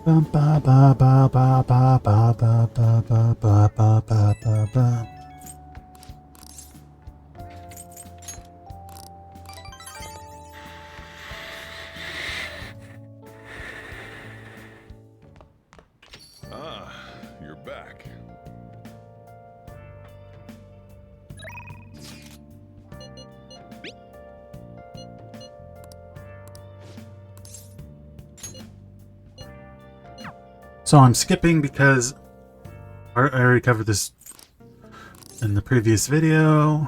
Ba ba ba ba ba ba ba ba ba ba ba ba ba ba. Ah, you're back. So I'm skipping because I already covered this in the previous video.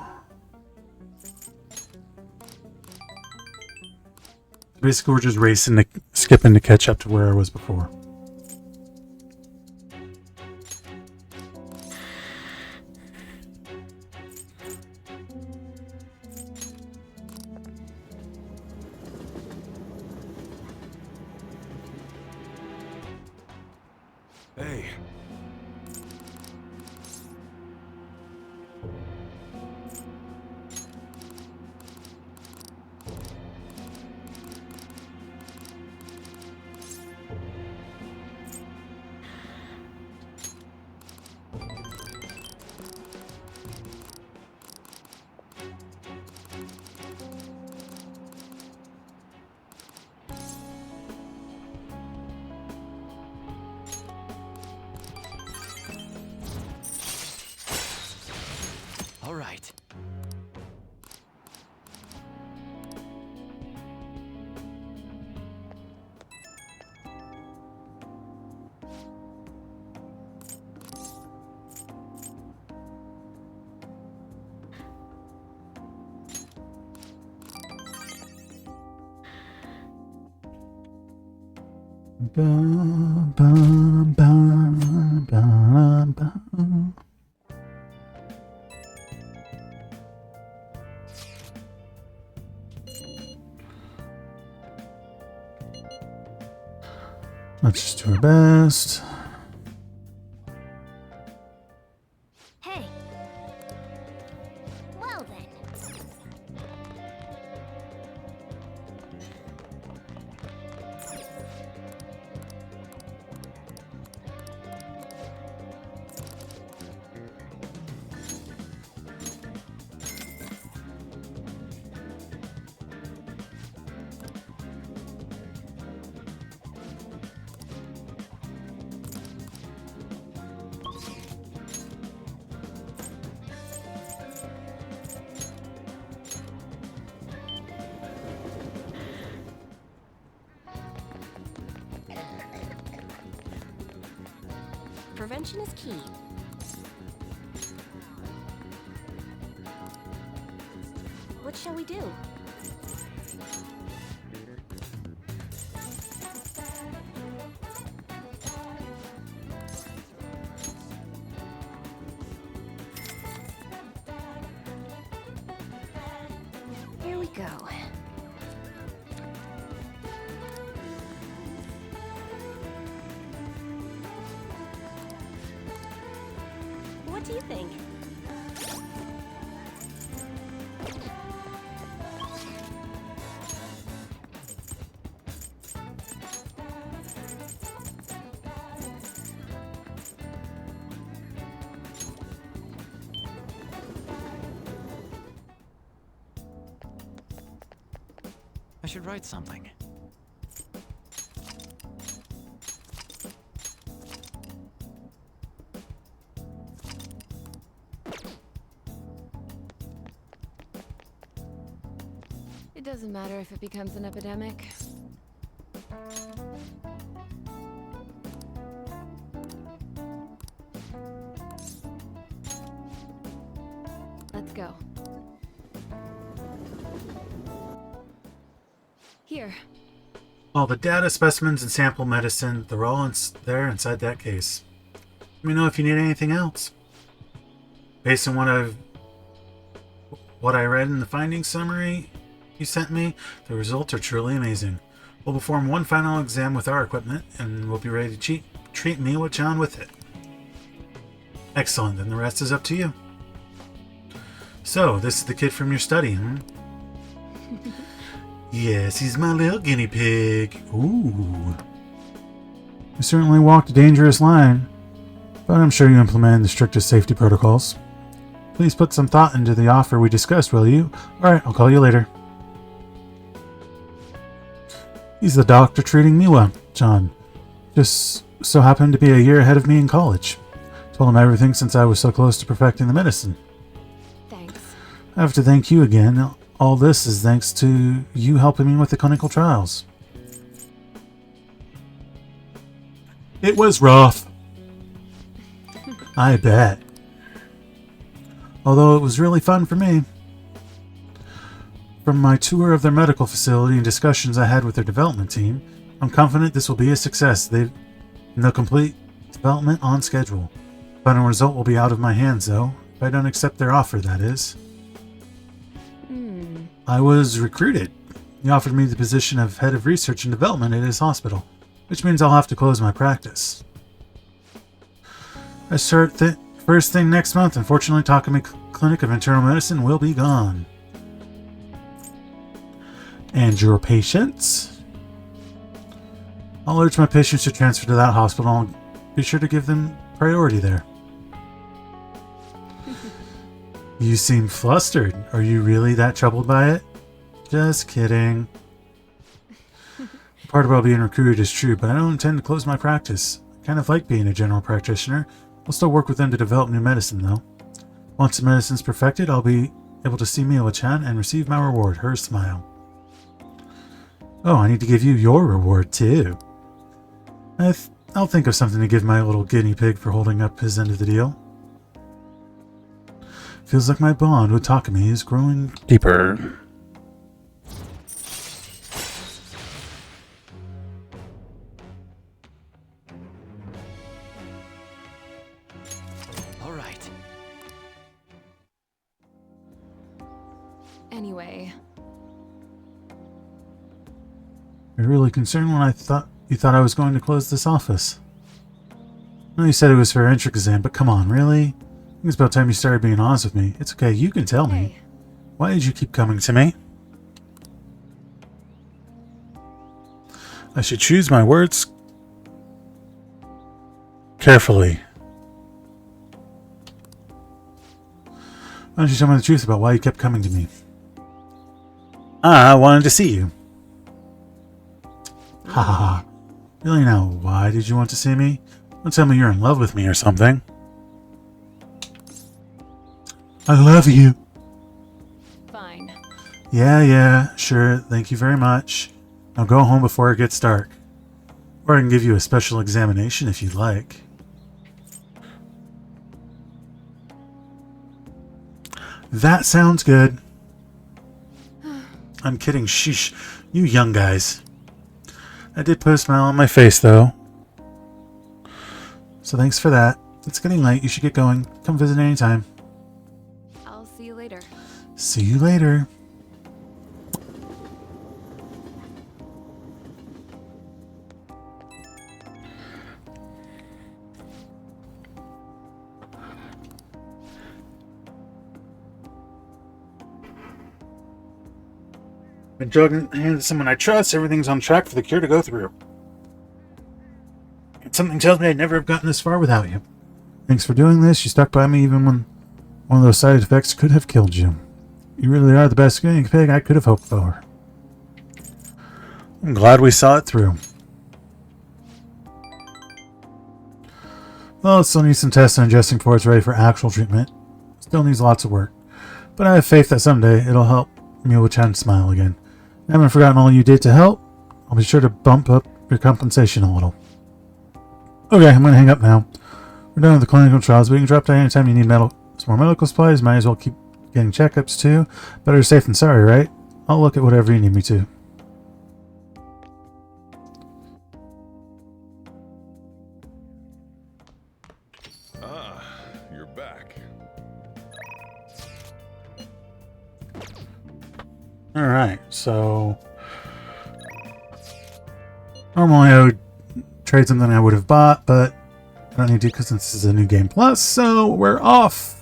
Basically, we're just skipping to catch up to where I was before. Hey. All right. Bum, bum, bum, bum, bum. Let's just do our best. Hey. Well then. Prevention is key. What shall we do? Here we go. What do you think? I should write something. It doesn't matter if it becomes an epidemic. Let's go. Here. All the data, specimens, and sample medicine, they're all there inside that case. Let me know if you need anything else. Based on what I read in the findings summary you sent me, the results are truly amazing. We'll perform one final exam with our equipment, and we'll be ready to treat Miwa-chan with it. Excellent, then the rest is up to you. So, this is the kid from your study, hmm? Yes, he's my little guinea pig. Ooh. You certainly walked a dangerous line, but I'm sure you implemented the strictest safety protocols. Please put some thought into the offer we discussed, will you? Alright, I'll call you later. He's the doctor treating Miwa, John. Just so happened to be a year ahead of me in college. Told him everything since I was so close to perfecting the medicine. Thanks. I have to thank you again. All this is thanks to you helping me with the clinical trials. It was rough. I bet. Although it was really fun for me. From my tour of their medical facility and discussions I had with their development team, I'm confident this will be a success. They'll complete development on schedule. Final result will be out of my hands, though, if I don't accept their offer, that is. I was recruited. He offered me the position of head of research and development at his hospital, which means I'll have to close my practice. I start first thing next month. Unfortunately, Takumi Clinic of Internal Medicine will be gone. And your patients? I'll urge my patients to transfer to that hospital and be sure to give them priority there. You seem flustered. Are you really that troubled by it? Just kidding. Part about being recruited is true, but I don't intend to close my practice. I kind of like being a general practitioner. I'll still work with them to develop new medicine, though. Once the medicine's perfected, I'll be able to see Miwa-chan and receive my reward, her smile. Oh, I need to give you your reward, too. I'll think of something to give my little guinea pig for holding up his end of the deal. Feels like my bond with Takumi is growing deeper. All right. Anyway, You're really concerned when you thought I was going to close this office. I know you said it was for an entrance exam, but come on, really? I think it's about time you started being honest with me. It's okay, you can tell me. hey, Why did you keep coming to me? I should choose my words carefully. Why don't you tell me the truth about why you kept coming to me? I wanted to see you. Ha ha ha. Really now, why did you want to see me? Don't tell me you're in love with me or something. I love you. fine. Yeah, sure, thank you very much. Now go home before it gets dark. Or I can give you a special examination if you'd like. That sounds good. I'm kidding, sheesh. You young guys. I did put a smile on my face, though. So thanks for that. It's getting late, you should get going. Come visit anytime. I'll see you later. See you later. Been jogging hands to someone I trust. Everything's on track for the cure to go through. Something tells me I'd never have gotten this far without you. Thanks for doing this. You stuck by me even when one of those side effects could have killed you. You really are the best guinea pig I could have hoped for. I'm glad we saw it through. Well, it still needs some tests and adjusting before it's ready for actual treatment. Still needs lots of work. But I have faith that someday it'll help Miwa-chan smile again. I haven't forgotten all you did to help. I'll be sure to bump up your compensation a little. Okay, I'm going to hang up now. We're done with the clinical trials, but you can drop down anytime you need some more medical supplies. Might as well keep getting checkups too. Better safe than sorry, right? I'll look at whatever you need me to. Ah, you're back. Alright, so normally I would trade something I would have bought, but I don't need to because this is a new game plus, so we're off.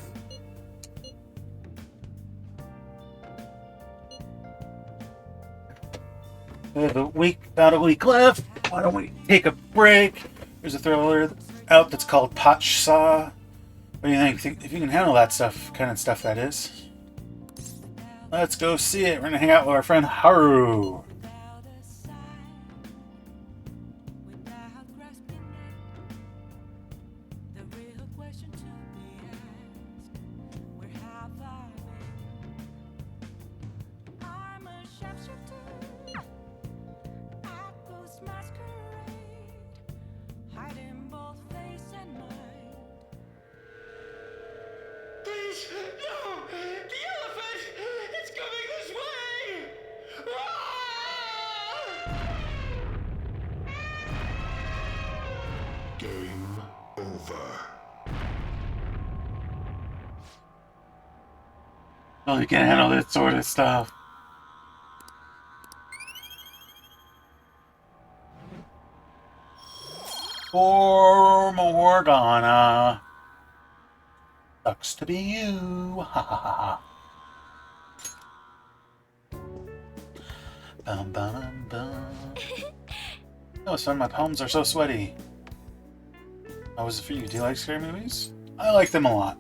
We have about a week left. Why don't we take a break? There's a thriller out that's called Potch Saw. What do you think? If you can handle that stuff, kind of stuff that is. Let's go see it. We're gonna hang out with our friend Haru. Game over. Oh, you can't handle this sort of stuff. Poor Morgana. Sucks to be you. Ha ha ha. Bum bum bum. Oh, son, my palms are so sweaty. How was it for you? Do you like scary movies? I like them a lot.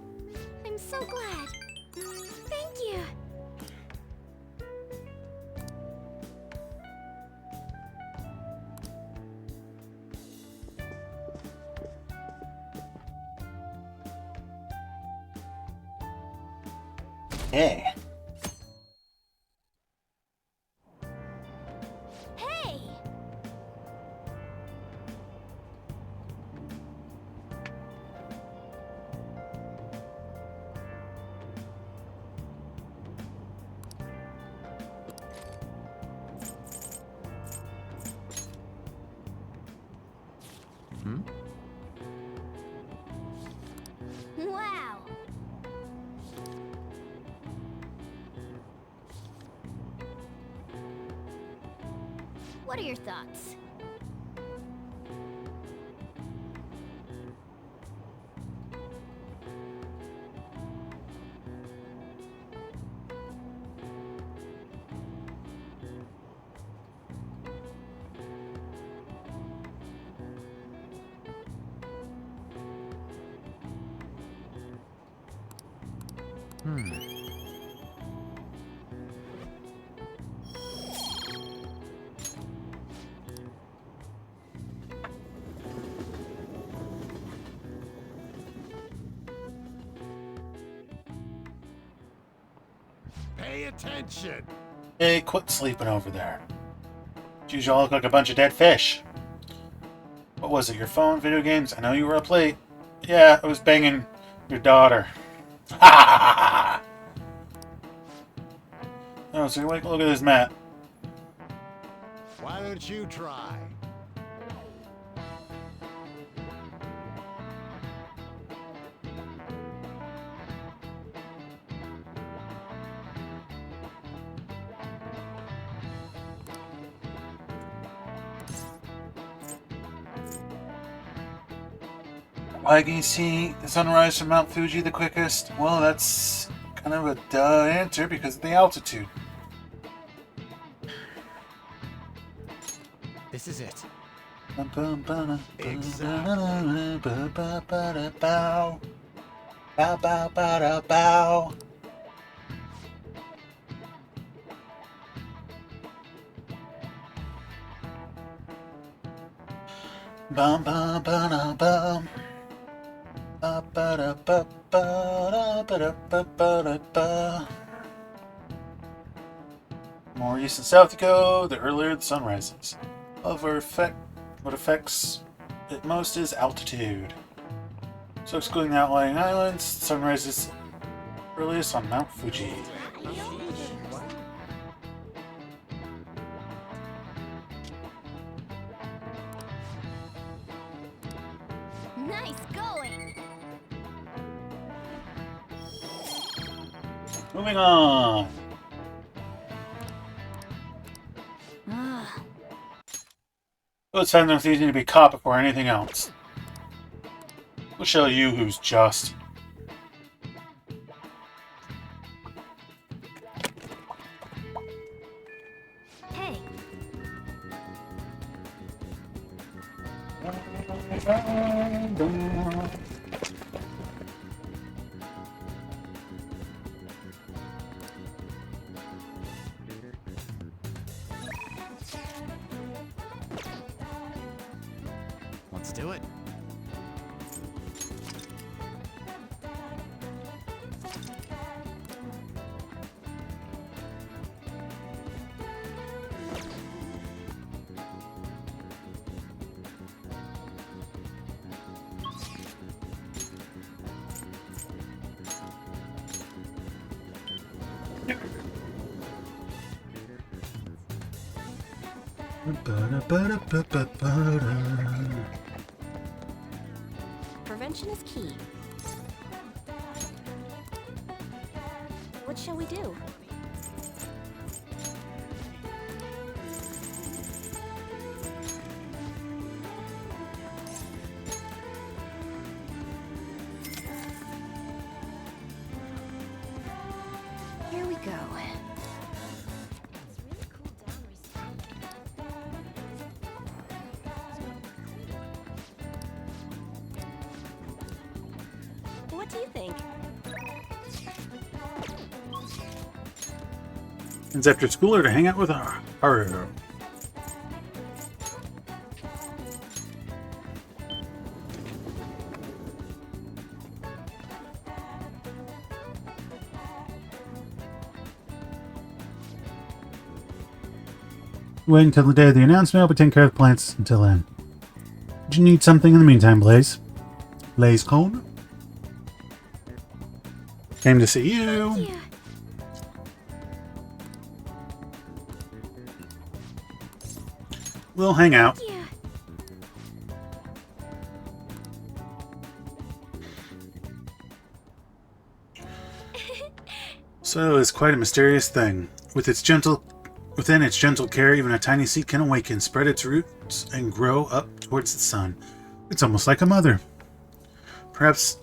I'm so glad. Thank you. Hey. Hey! Wow. What are your thoughts? Pay attention. Hey, quit sleeping over there. You all look like a bunch of dead fish. What was it, your phone, video games? I know you were up late. Yeah, I was banging your daughter. Ha ha ha! Oh, so you're like, look at this map. Why don't you try? Why can you see the sunrise from Mount Fuji the quickest? Well, that's kind of a duh answer because of the altitude. This is it. Bow, bow, bow, bow. Bum bum bum bum. Ba ba da ba ba da ba da ba ba da ba. The more east and south you go, the earlier the sun rises. However, what affects it most is altitude. So excluding the outlying islands, the sun rises earliest on Mount Fuji. Nice going. Moving on. Oh, it's time to need to be caught before anything else. We'll show you who's just. Hey. Let's do it. Prevention is key. What shall we do? Here we go. What do you think? It's after school or to hang out with our hero. Wait until the day of the announcement. I'll be taking care of the plants until then. Do you need something in the meantime, Blaze? Blaze Cone? Came to see you. Thank you. We'll hang out. Thank you. So it's quite a mysterious thing. Within its gentle care, even a tiny seed can awaken, spread its roots, and grow up towards the sun. It's almost like a mother. Perhaps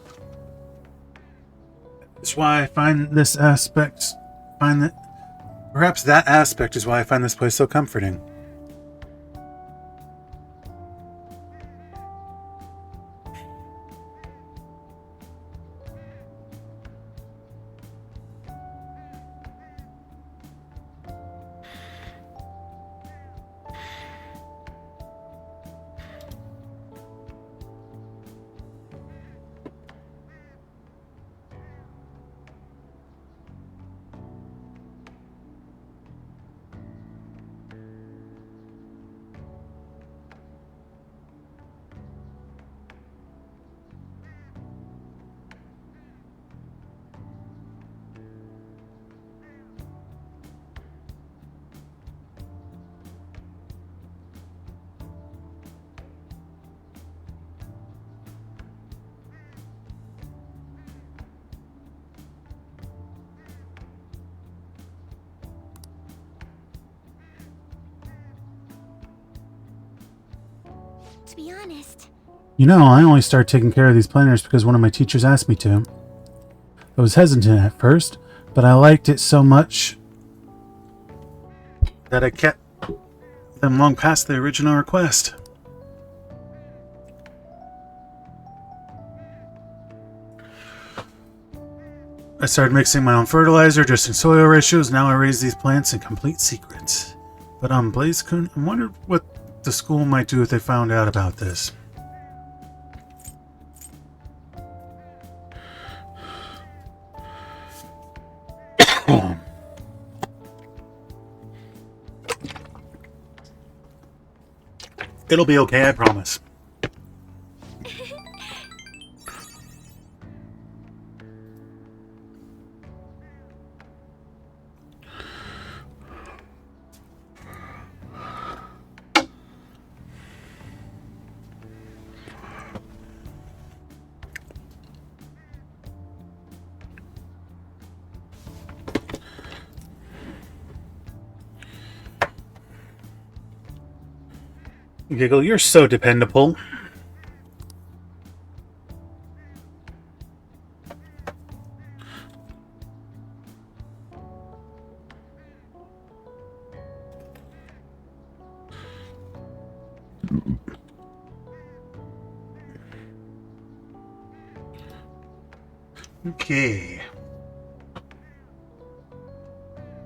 that's why I find this aspect. Perhaps that aspect is why I find this place so comforting. To be honest, You know, I only started taking care of these planters because one of my teachers asked me to. I was hesitant at first, but I liked it so much that I kept them long past the original request. I started mixing my own fertilizer, adjusting soil ratios. Now I raise these plants in complete secret. But BlazeCon, I wonder what the school might do if they found out about this. It'll be okay, I promise. Giggle, you're so dependable. Okay.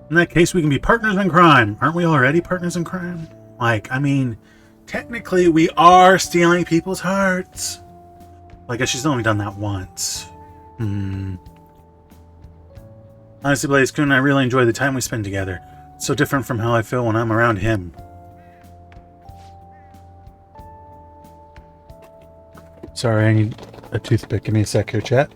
In that case, we can be partners in crime. Aren't we already partners in crime? Like, I mean, technically we are stealing people's hearts. Well, I guess she's only done that once. Honestly, Blaze-kun, I really enjoy the time we spend together. It's so different from how I feel when I'm around him. Sorry, I need a toothpick. Give me a sec here, chat.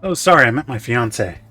Oh, sorry, I meant my fiance.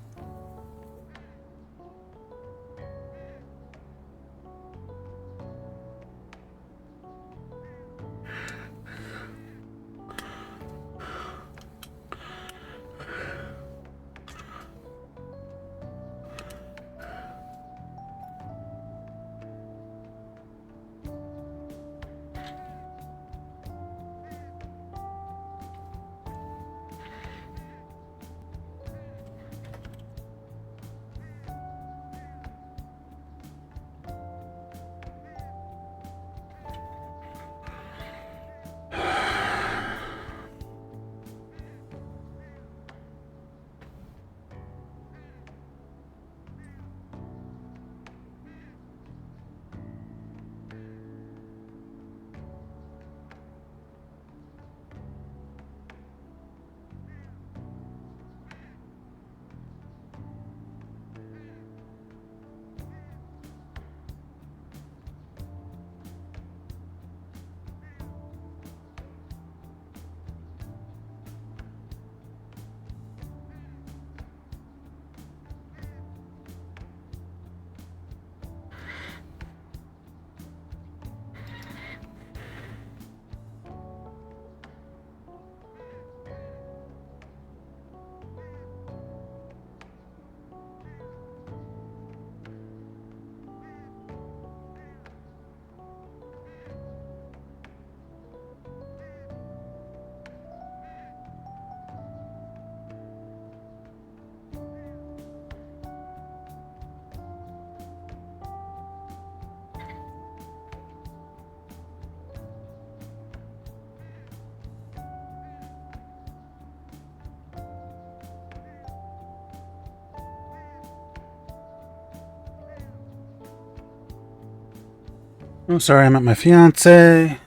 Oh, sorry, I meant my fiance.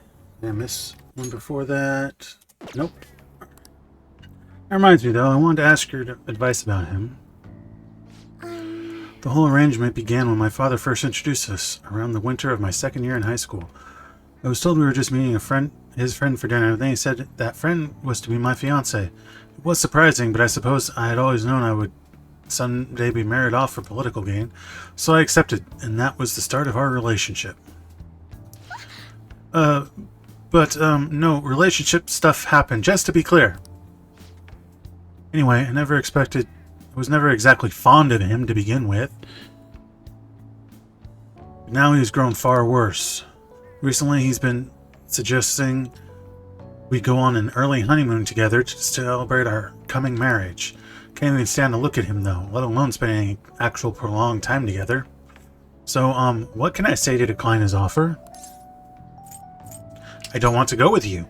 Did I miss one before that? Nope. That reminds me, though, I wanted to ask your advice about him. The whole arrangement began when my father first introduced us, around the winter of my second year in high school. I was told we were just meeting his friend for dinner, and then he said that friend was to be my fiance. It was surprising, but I suppose I had always known I would someday be married off for political gain, so I accepted, and that was the start of our relationship. No, relationship stuff happened, just to be clear. Anyway, I was never exactly fond of him to begin with. Now he's grown far worse. Recently he's been suggesting we go on an early honeymoon together to celebrate our coming marriage. Can't even stand to look at him though, let alone spending actual prolonged time together. So, what can I say to decline his offer? I don't want to go with you.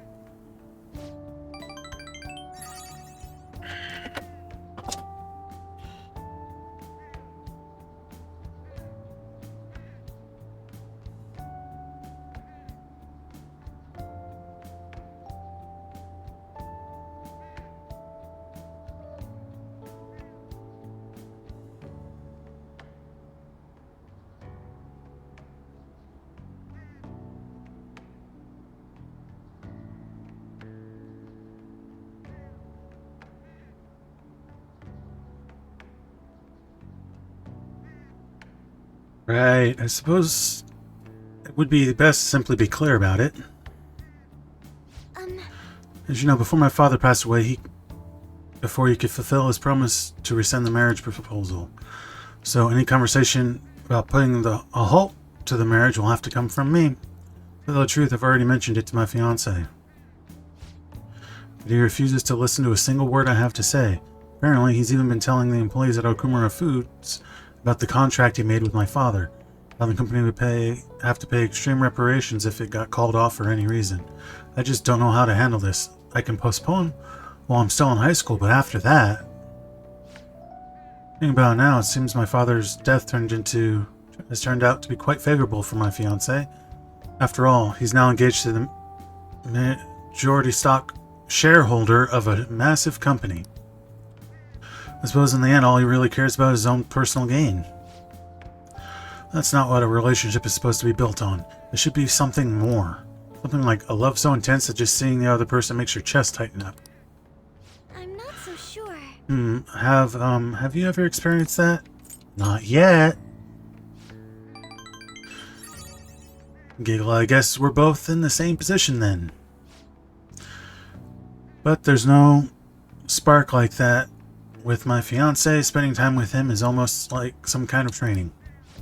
Right. I suppose it would be best to simply be clear about it. As you know, before my father passed away, before he could fulfill his promise to rescind the marriage proposal. So any conversation about putting a halt to the marriage will have to come from me. To tell the truth, I've already mentioned it to my fiancé. But he refuses to listen to a single word I have to say. Apparently, he's even been telling the employees at Okumura Foods about the contract he made with my father. How the company would have to pay extreme reparations if it got called off for any reason. I just don't know how to handle this. I can postpone while I'm still in high school, but after that... Thinking about it now, it seems my father's death has turned out to be quite favorable for my fiancé. After all, he's now engaged to the majority stock shareholder of a massive company. I suppose in the end, all he really cares about is his own personal gain. That's not what a relationship is supposed to be built on. It should be something more. Something like a love so intense that just seeing the other person makes your chest tighten up. I'm not so sure. Have you ever experienced that? Not yet. Giggle, I guess we're both in the same position then. But there's no spark like that with my fiancé. Spending time with him is almost like some kind of training.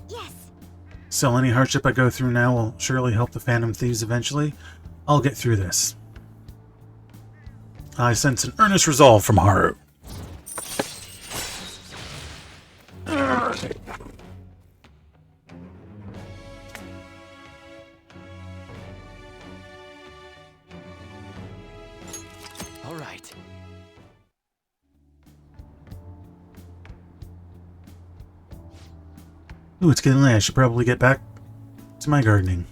Yes. Still, any hardship I go through now will surely help the Phantom Thieves eventually. I'll get through this. I sense an earnest resolve from Haru. All right. Ooh, it's getting late. I should probably get back to my gardening.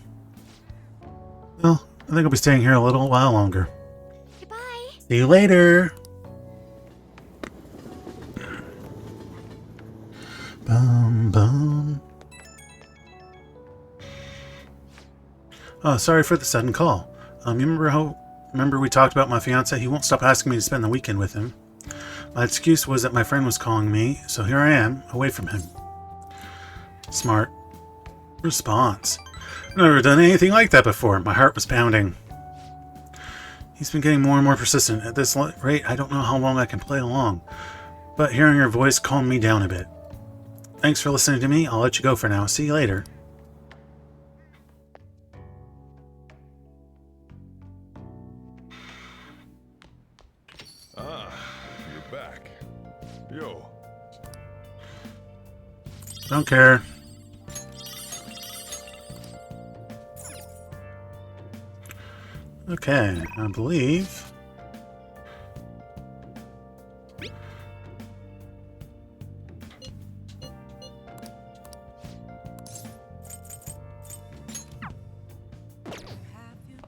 Well, I think I'll be staying here a little while longer. Goodbye. See you later. Bum bum. Oh, sorry for the sudden call. You remember we talked about my fiance? He won't stop asking me to spend the weekend with him. My excuse was that my friend was calling me, so here I am, away from him. Smart response. I've never done anything like that before. My heart was pounding. He's been getting more and more persistent. At this rate, I don't know how long I can play along. But hearing her voice calmed me down a bit. Thanks for listening to me. I'll let you go for now. See you later. Ah, you're back. Yo. Don't care. Okay, I believe...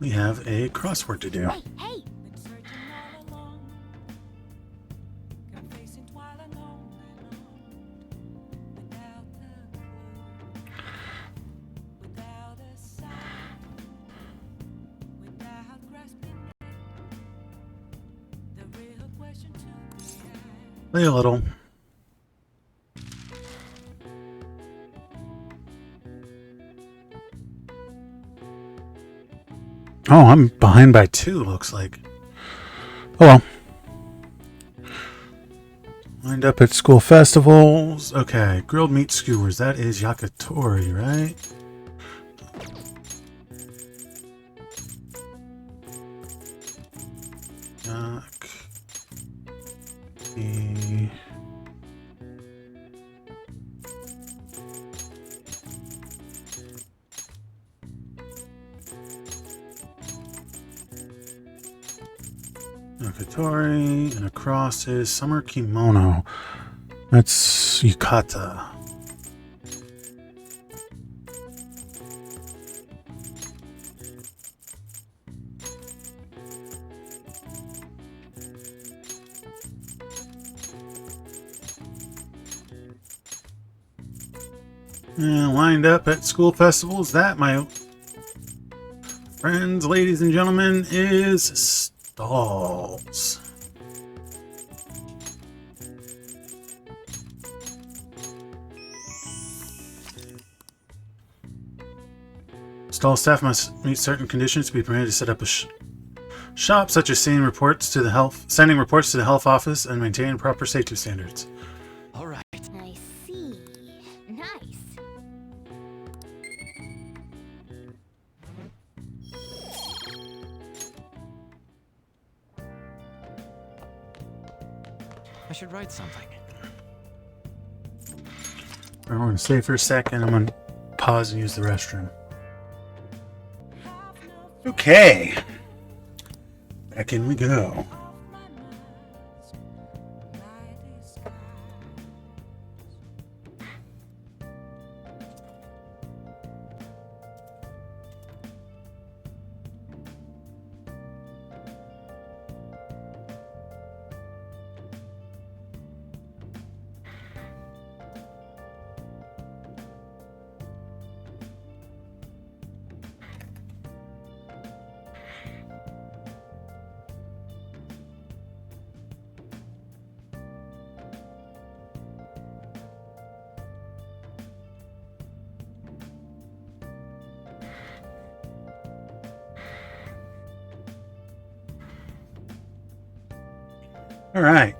we have a crossword to do. Hey, hey. Play a little. Oh, I'm behind by 2, looks like. Oh well. Lined up at school festivals. Okay, grilled meat skewers. That is yakitori, right? Yakitori, and across is summer kimono. That's yukata. And lined up at school festivals, that, my friends, ladies and gentlemen, is stalls. Stall staff must meet certain conditions to be permitted to set up a shop, such as sending reports to the health office and maintaining proper safety standards. All right. I see. Nice. I should write something. I'm going to stay for a second. I'm going to pause and use the restroom. Okay. Back in we go. All right.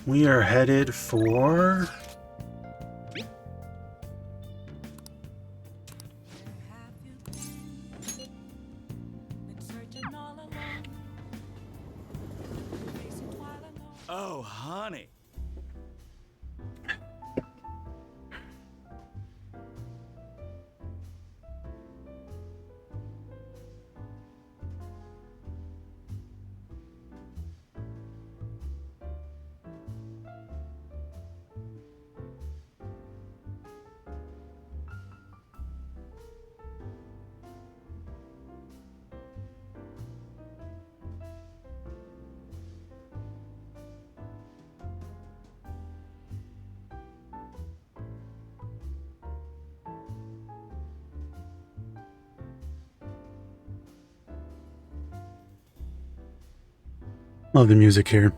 We are headed for... Oh, honey. Love the music here.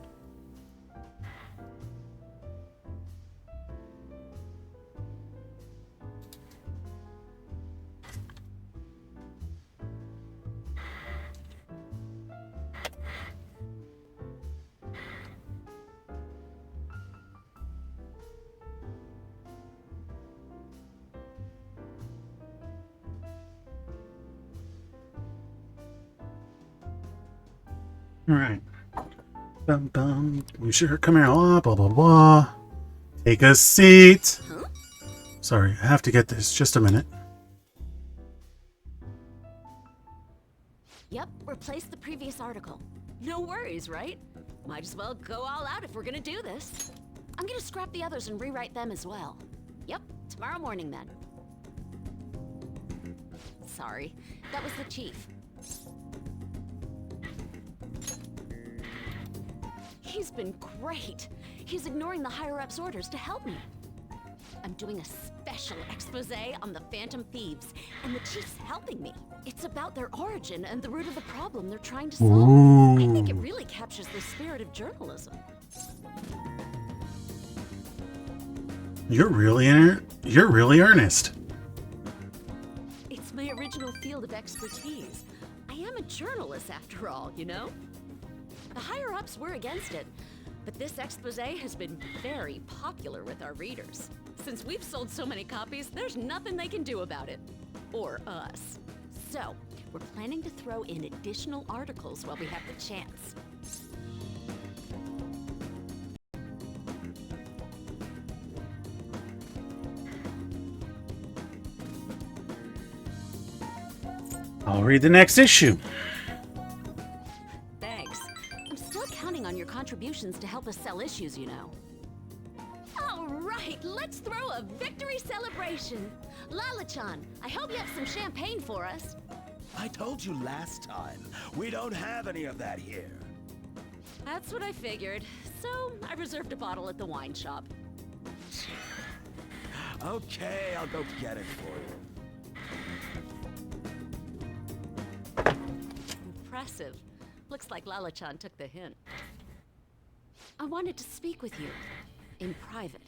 All right. Bum, bum. We sure come here. Blah, blah, blah, blah. Take a seat. Huh? Sorry, I have to get this. Just a minute. Yep, replace the previous article. No worries, right? Might as well go all out if we're gonna do this. I'm gonna scrap the others and rewrite them as well. Yep, tomorrow morning then. Sorry, that was the chief. He's been great. He's ignoring the higher-ups' orders to help me. I'm doing a special expose on the Phantom Thieves, and the chief's helping me. It's about their origin and the root of the problem they're trying to solve. I think it really captures the spirit of journalism. You're really earnest. It's my original field of expertise. I am a journalist after all, you know? The higher-ups were against it, but this expose has been very popular with our readers. Since we've sold so many copies, there's nothing they can do about it. Or us. So, we're planning to throw in additional articles while we have the chance. I'll read the next issue. Thanks. I'm still counting on your contributions to help us sell issues, you know. All right, let's throw a victory celebration. Lala-chan, I hope you have some champagne for us. I told you last time, we don't have any of that here. That's what I figured. So, I reserved a bottle at the wine shop. Okay, I'll go get it for you. Impressive. Looks like Lala-chan took the hint. I wanted to speak with you. In private.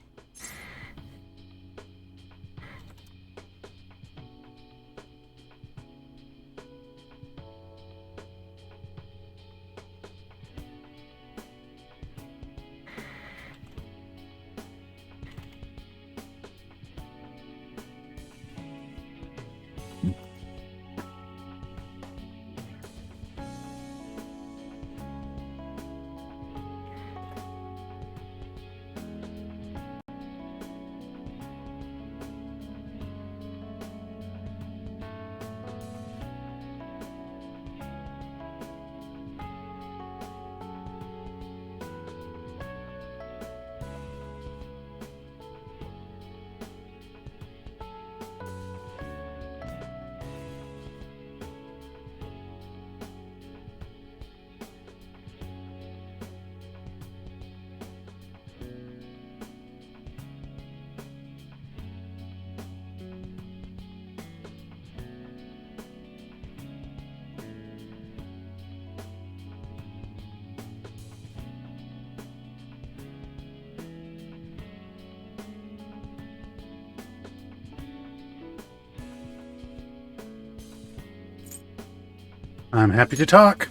I'm happy to talk.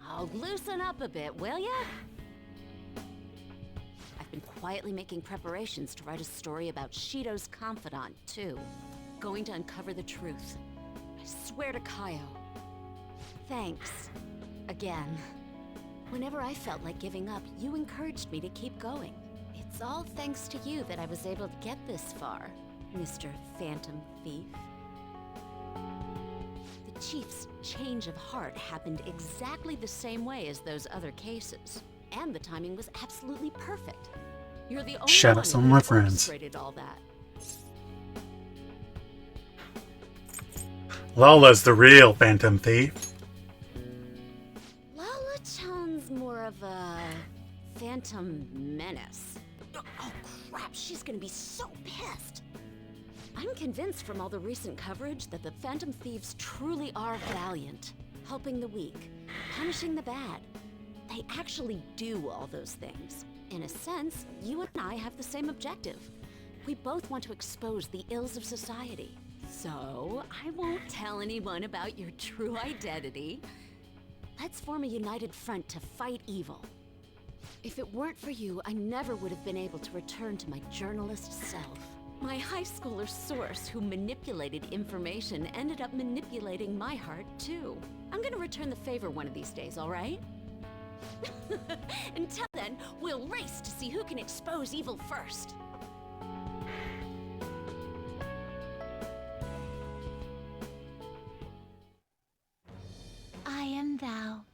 Oh, loosen up a bit, will ya? I've been quietly making preparations to write a story about Shido's confidant, too. Going to uncover the truth. I swear to Kaio. Thanks. Again. Whenever I felt like giving up, you encouraged me to keep going. It's all thanks to you that I was able to get this far, Mr. Phantom Thief. The Chief's change of heart happened exactly the same way as those other cases. And the timing was absolutely perfect. You're the only Shout out one some who of my friends. orchestrated all that. Lala's the real Phantom Thief. Lala-chan's more of a phantom menace. Oh crap, she's gonna be so pissed. I'm convinced from all the recent coverage that the Phantom Thieves truly are valiant, helping the weak, punishing the bad. They actually do all those things. In a sense, you and I have the same objective. We both want to expose the ills of society. So, I won't tell anyone about your true identity. Let's form a united front to fight evil. If it weren't for you, I never would have been able to return to my journalist self. My high schooler source who manipulated information ended up manipulating my heart, too. I'm gonna return the favor one of these days, all right? Until then, we'll race to see who can expose evil first. I am thou,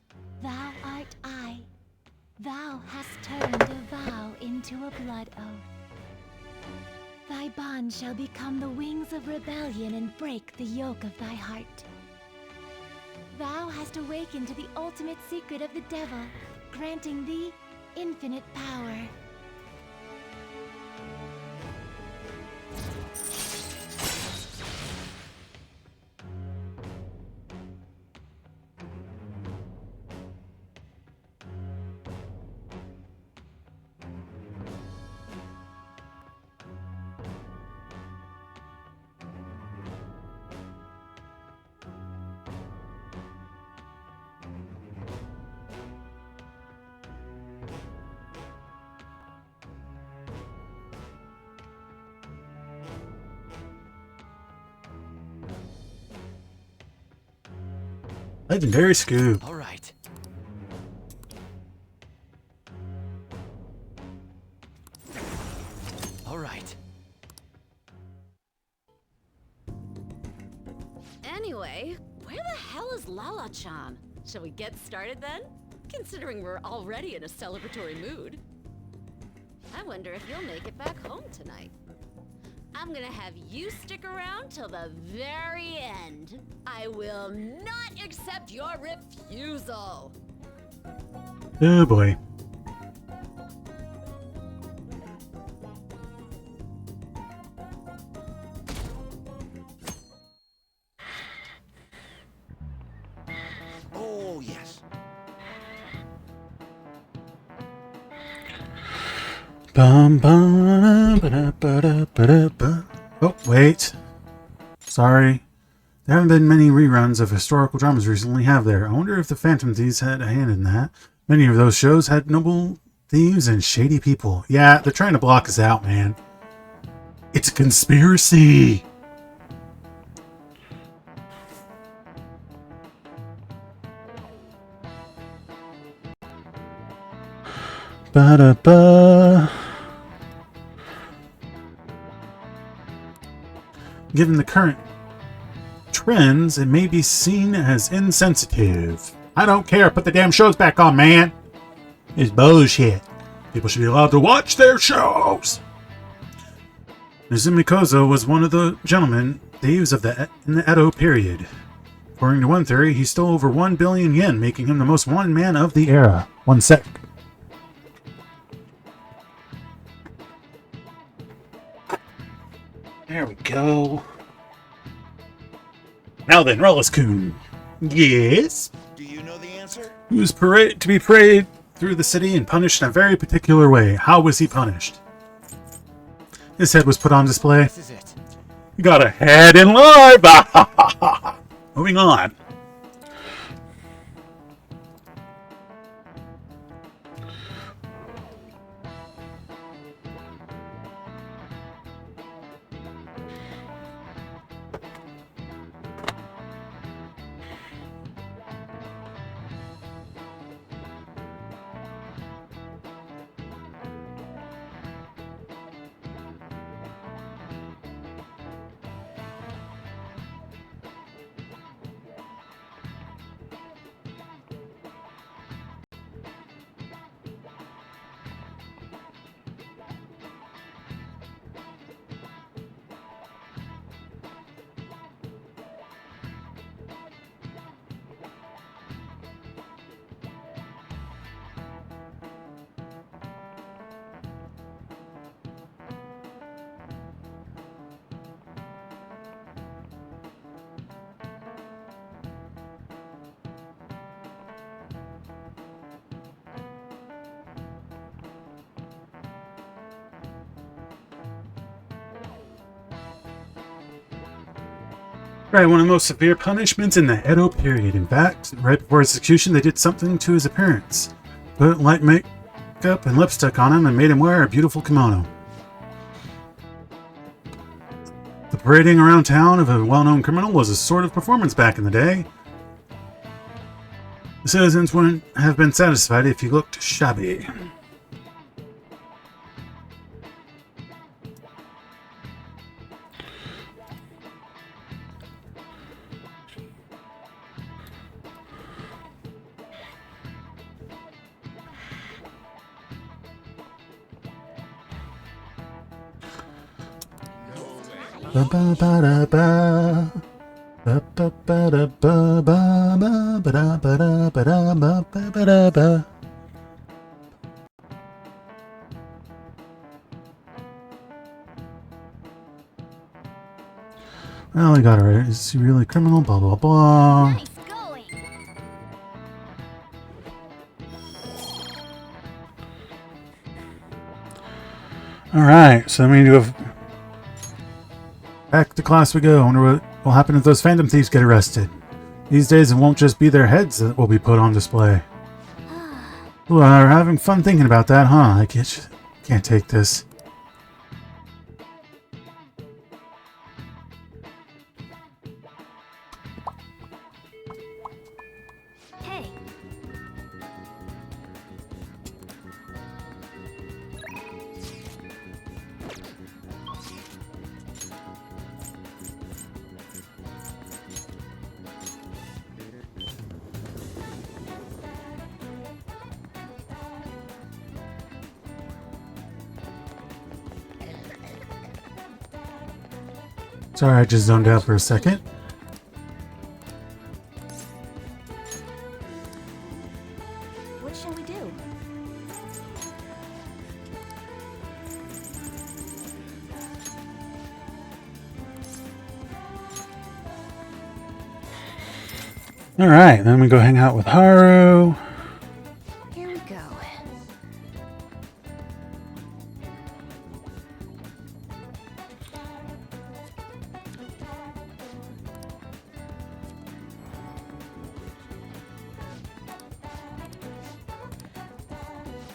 thou art I. Thou hast turned a vow into a blood oath. Thy bond shall become the wings of rebellion and break the yoke of thy heart. Thou hast awakened to the ultimate secret of the devil, granting thee infinite power. Legendary scoop. All right. All right. Anyway, where the hell is Lala-chan? Shall we get started then? Considering we're already in a celebratory mood. I wonder if you'll make it back home tonight. I'm gonna have you stick around till the very end. I will not accept your refusal. Oh boy. Oh, yes. Bum, bum, ba-da, ba-da, ba-da, ba. Oh, wait. Sorry. There haven't been many reruns of historical dramas recently, have there? I wonder if the Phantom Thieves had a hand in that. Many of those shows had noble thieves and shady people. Yeah, they're trying to block us out, man. It's a conspiracy! Ba-da-ba. Given the current trends, it may be seen as insensitive. I don't care. Put the damn shows back on, man. It's bullshit. People should be allowed to watch their shows. Nezumi Kozo was one of the gentlemen thieves of in the Edo period. According to one theory, he stole over 1 billion yen, making him the most wanted man of the era. One sec. There we go. Now then, Rollis-kun. Yes? Do you know the answer? He was to be paraded through the city and punished in a very particular way. How was he punished? His head was put on display. This is it. You got a head in live! Moving on. Right, one of the most severe punishments in the Edo period. In fact, right before his execution, they did something to his appearance. Put light makeup and lipstick on him and made him wear a beautiful kimono. The parading around town of a well-known criminal was a sort of performance back in the day. The citizens wouldn't have been satisfied if he looked shabby. Ba ba ba da ba. Ba ba ba da ba ba ba ba da ba da ba da ba ba ba da ba. Well, I got it right. Is he really a criminal? Blah blah blah. Nice going. All right, so we need to go back to class. We go. I wonder what will happen if those phantom thieves get arrested. These days, it won't just be their heads that will be put on display. We're having fun thinking about that, huh? I can't take this. Hey. Sorry, I just zoned out for a second. What shall we do? All right, then we go hang out with Haru. Here we go.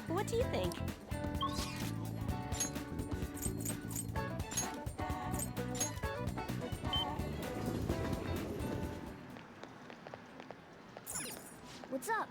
What do you think? What's up?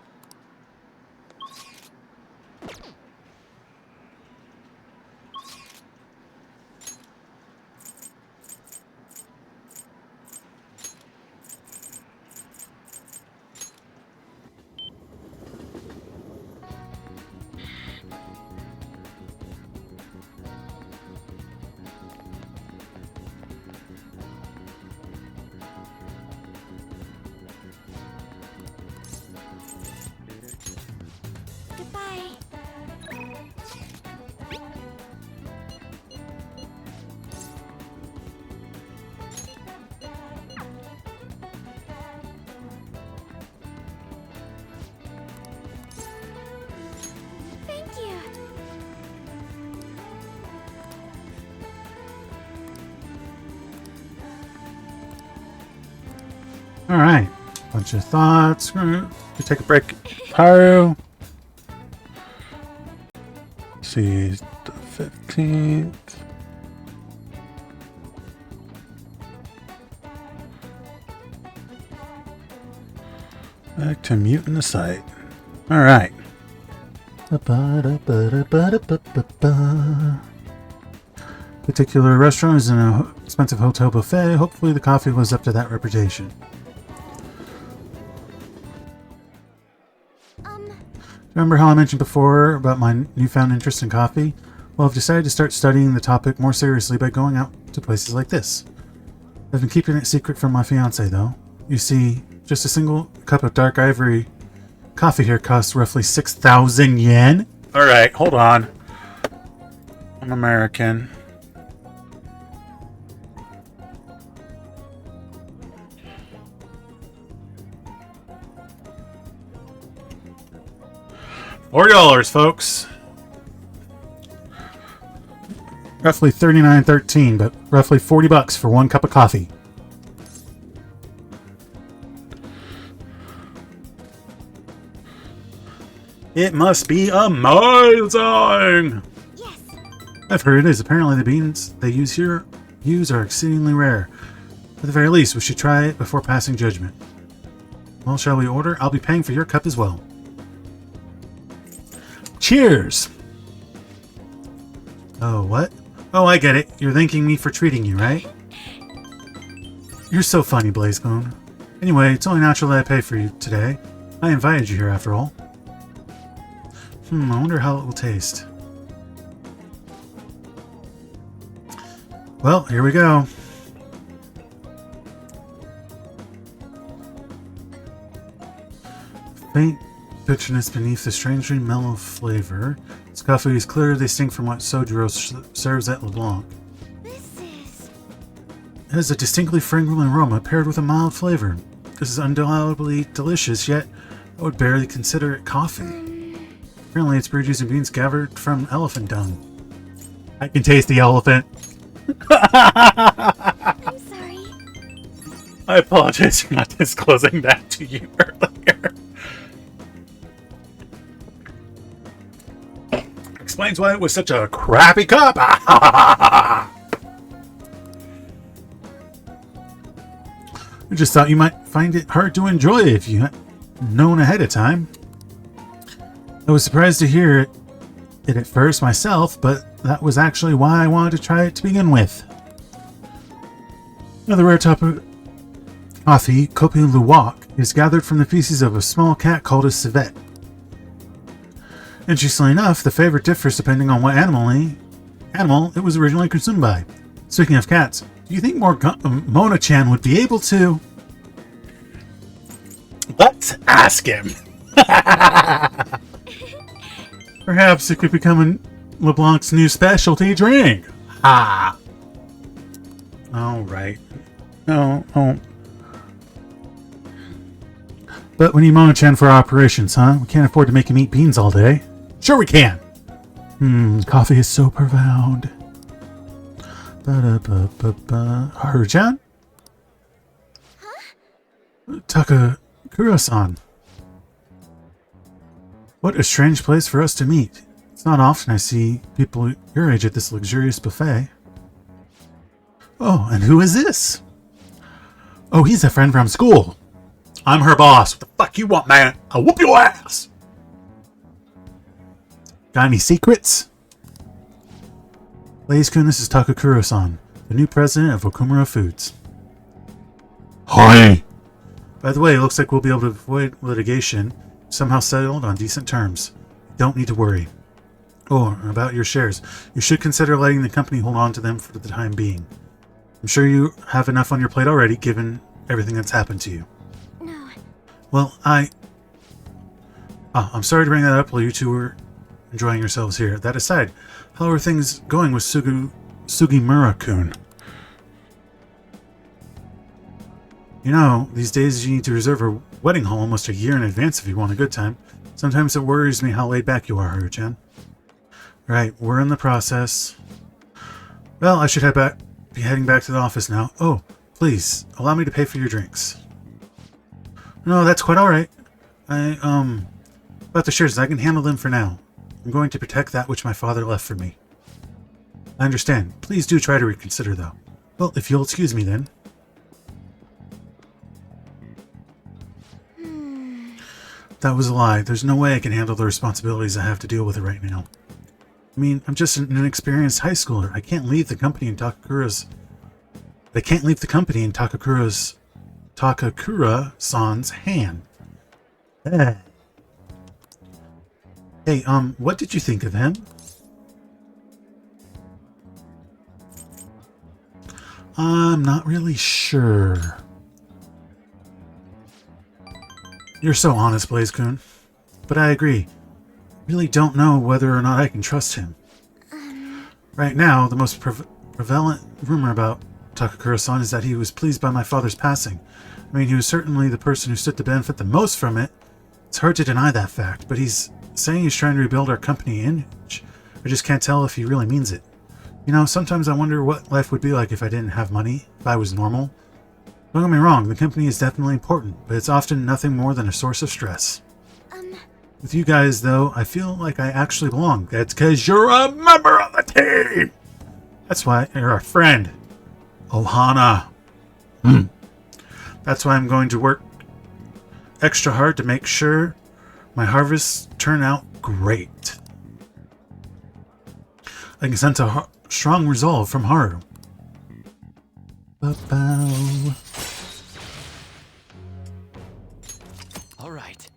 Goodbye. Thank you. All right, bunch of thoughts. We take a break. Haru. See, the 15th. Back to muting the site. All right. Particular restaurant is an expensive hotel buffet. Hopefully the coffee was up to that reputation. Remember how I mentioned before about my newfound interest in coffee? Well, I've decided to start studying the topic more seriously by going out to places like this. I've been keeping it secret from my fiance, though. You see, just a single cup of dark ivory coffee here costs roughly 6,000 yen. Alright, hold on. I'm American. $4, folks. Roughly $39.13, but roughly $40 for one cup of coffee. It must be amazing! Yes. I've heard it is. Apparently the beans they use are exceedingly rare. At the very least, we should try it before passing judgment. Well, shall we order? I'll be paying for your cup as well. Cheers! Oh, what? Oh, I get it. You're thanking me for treating you, right? You're so funny, BlazeCone. Anyway, it's only natural that I pay for you today. I invited you here after all. I wonder how it will taste. Well, here we go. Faint bitterness beneath the strangely mellow flavor. Its coffee is clear, distinct from what Sojiro serves at LeBlanc. This is... It has a distinctly fragrant aroma paired with a mild flavor. This is undoubtedly delicious, yet I would barely consider it coffee. Apparently it's brewed using beans gathered from elephant dung. I can taste the elephant. I'm sorry. I apologize for not disclosing that to you earlier. Explains why it was such a crappy cup. I just thought you might find it hard to enjoy if you had known ahead of time. I was surprised to hear it at first myself, but that was actually why I wanted to try it to begin with. Another rare type of coffee, Kopi Luwak, is gathered from the feces of a small cat called a civet. Interestingly enough, the flavor differs depending on what animal it was originally consumed by. Speaking of cats, do you think Mona-chan would be able to... Let's ask him! Perhaps it could become LeBlanc's new specialty drink. Ha! Alright. No, oh. But we need Mona-chan for our operations, huh? We can't afford to make him eat beans all day. Sure we can! Coffee is so profound. Haru-chan? Huh? Takakura-san. What a strange place for us to meet. It's not often I see people your age at this luxurious buffet. Oh, and who is this? Oh, he's a friend from school. I'm her boss. What the fuck you want, man? I'll whoop your ass! Got any secrets? BlazeCone, this is Takakura-san, the new president of Okumura Foods. Hi! By the way, it looks like we'll be able to avoid litigation, somehow settled on decent terms. Don't need to worry. Oh, about your shares. You should consider letting the company hold on to them for the time being. I'm sure you have enough on your plate already, given everything that's happened to you. No. Well, I'm sorry to bring that up while you two were enjoying yourselves here. That aside, how are things going with Sugimura-kun? You know, these days you need to reserve a wedding hall almost a year in advance if you want a good time. Sometimes it worries me how laid back you are, Haru-chan. Right, we're in the process. Well, I should be heading back to the office now. Oh, please, allow me to pay for your drinks. No, that's quite alright. About the shares, I can handle them for now. I'm going to protect that which my father left for me. I understand. Please do try to reconsider, though. Well, if you'll excuse me, then. That was a lie. There's no way I can handle the responsibilities I have to deal with right now. I mean, I'm just an inexperienced high schooler. I can't leave the company in Takakura-san's hand. Hey, what did you think of him? I'm not really sure. You're so honest, BlazeCone. But I agree. Really don't know whether or not I can trust him. Right now, the most prevalent rumor about Takakura-san is that he was pleased by my father's passing. I mean, he was certainly the person who stood to benefit the most from it. It's hard to deny that fact, but he's saying he's trying to rebuild our company image. I just can't tell if he really means it. You know, sometimes I wonder what life would be like if I didn't have money, if I was normal. Don't get me wrong, the company is definitely important, but it's often nothing more than a source of stress. With you guys, though, I feel like I actually belong. That's because you're a member of the team! That's why you're a friend. Ohana. That's why I'm going to work extra hard to make sure my harvests turn out great. I can sense a strong resolve from Haru. Ba-bow. All right.